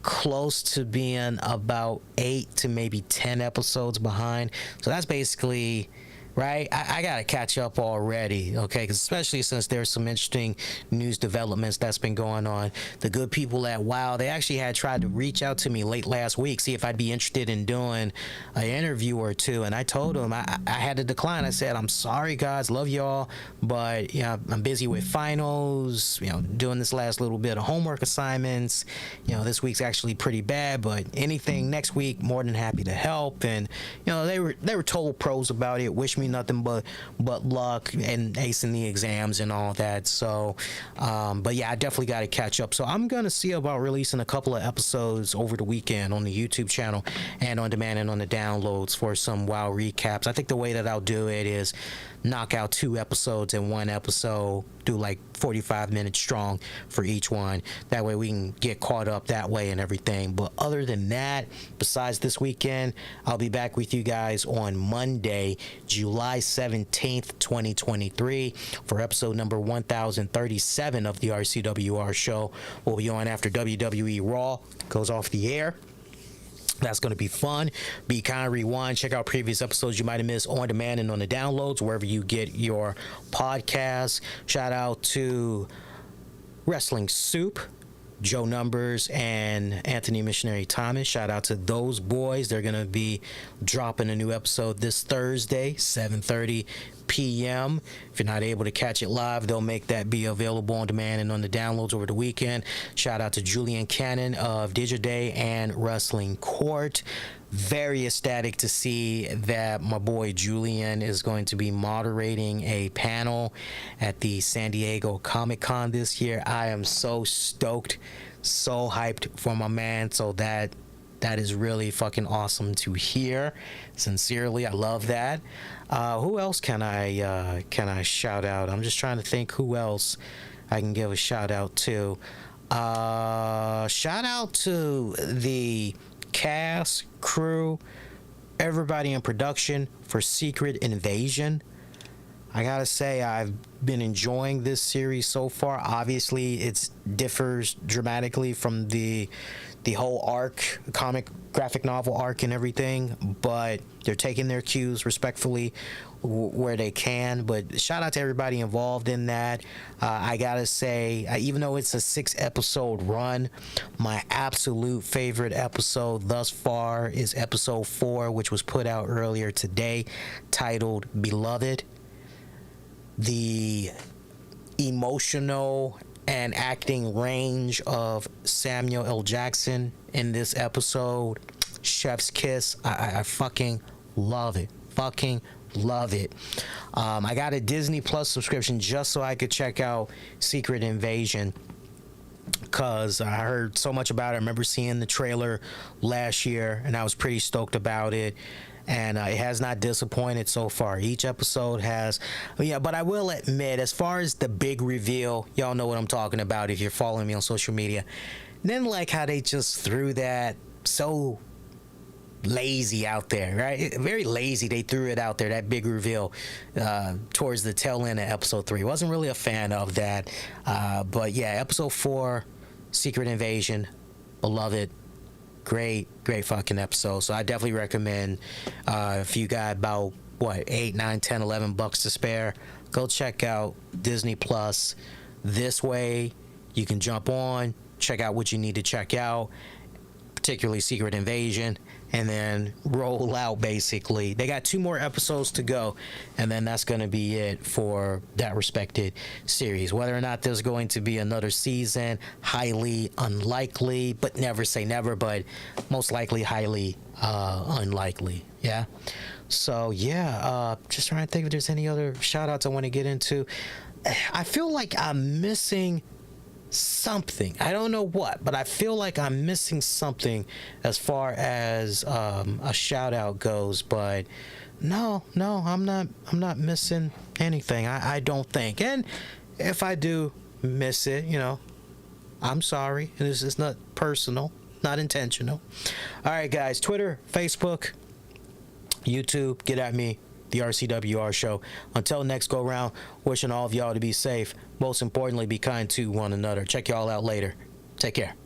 close to being about 8 to maybe 10 episodes behind. So that's basically right. I gotta catch up already, okay? Because especially since there's some interesting news developments that's been going on. The good people at WoW, they actually had tried to reach out to me late last week, see if I'd be interested in doing an interview or two, and I told them I had to decline. I said, I'm sorry guys, love y'all, but I'm busy with finals, doing this last little bit of homework assignments. This week's actually pretty bad, but anything next week, more than happy to help. And they were total pros about it. Wish me nothing but luck and acing the exams and all that. So but yeah, I definitely got to catch up. So I'm gonna see about releasing a couple of episodes over the weekend on the YouTube channel and on demand and on the downloads for some WoW recaps. I think the way that I'll do it is knock out 2 episodes in one episode, do like 45 minutes strong for each one. That way we can get caught up that way and everything. But other than that, besides this weekend, I'll be back with you guys on Monday, July 17th, 2023 for episode number 1037 of the RCWR show. We'll be on after WWE Raw goes off the air. That's going to be fun. Be kind, rewind, check out previous episodes you might have missed on demand and on the downloads, wherever you get your podcasts. Shout out to Wrestling Soup, Joe Numbers, and Anthony Missionary Thomas. Shout out to those boys. They're going to be dropping a new episode this Thursday, 7:30 p.m. If you're not able to catch it live, they'll make that be available on demand and on the downloads over the weekend. Shout out to Julian Cannon of Digiday and Wrestling Court. Very ecstatic to see that my boy Julian is going to be moderating a panel at the San Diego Comic-Con this year. I am so stoked, so hyped for my man. So that is really fucking awesome to hear. Sincerely, I love that. Who else can I shout out? I'm just trying to think who else I can give a shout out to. Shout out to the cast, crew, everybody in production for Secret Invasion. I gotta say, I've been enjoying this series so far. Obviously, it differs dramatically from the whole arc, comic graphic novel arc and everything, but they're taking their cues respectfully where they can. But shout out to everybody involved in that. I gotta say, even though it's a 6-episode run, my absolute favorite episode thus far is episode 4, which was put out earlier today, titled Beloved. The emotional and acting range of Samuel L. Jackson in this episode, chef's kiss. I fucking love it. Fucking love it. I got a Disney Plus subscription just so I could check out Secret Invasion, because I heard so much about it. I remember seeing the trailer last year and I was pretty stoked about it. And it has not disappointed so far. Each episode has, but I will admit, as far as the big reveal, y'all know what I'm talking about if you're following me on social media. Then like how they just threw that so lazy out there, right? Very lazy. They threw it out there, that big reveal, towards the tail end of episode 3. Wasn't really a fan of that. But yeah, episode 4, Secret Invasion, beloved. Great fucking episode. So I definitely recommend, if you got about $8, $9, $10, $11 to spare, go check out Disney Plus. This way you can jump on, check out what you need to check out, particularly Secret Invasion, and then roll out. Basically, they got 2 more episodes to go, and then that's going to be it for that respected series. Whether or not there's going to be another season, highly unlikely, but never say never, but most likely highly unlikely. Yeah. So yeah, just trying to think if there's any other shout outs I want to get into. I feel like I'm missing something. I don't know what, but I feel like I'm missing something as far as a shout out goes. But no, I'm not missing anything. I don't think. And if I do miss it, I'm sorry. This is not personal, not intentional. All right, guys. Twitter, Facebook, YouTube, get at me. The RCWR show. Until next go round, wishing all of y'all to be safe. Most importantly, be kind to one another. Check y'all out later. Take care.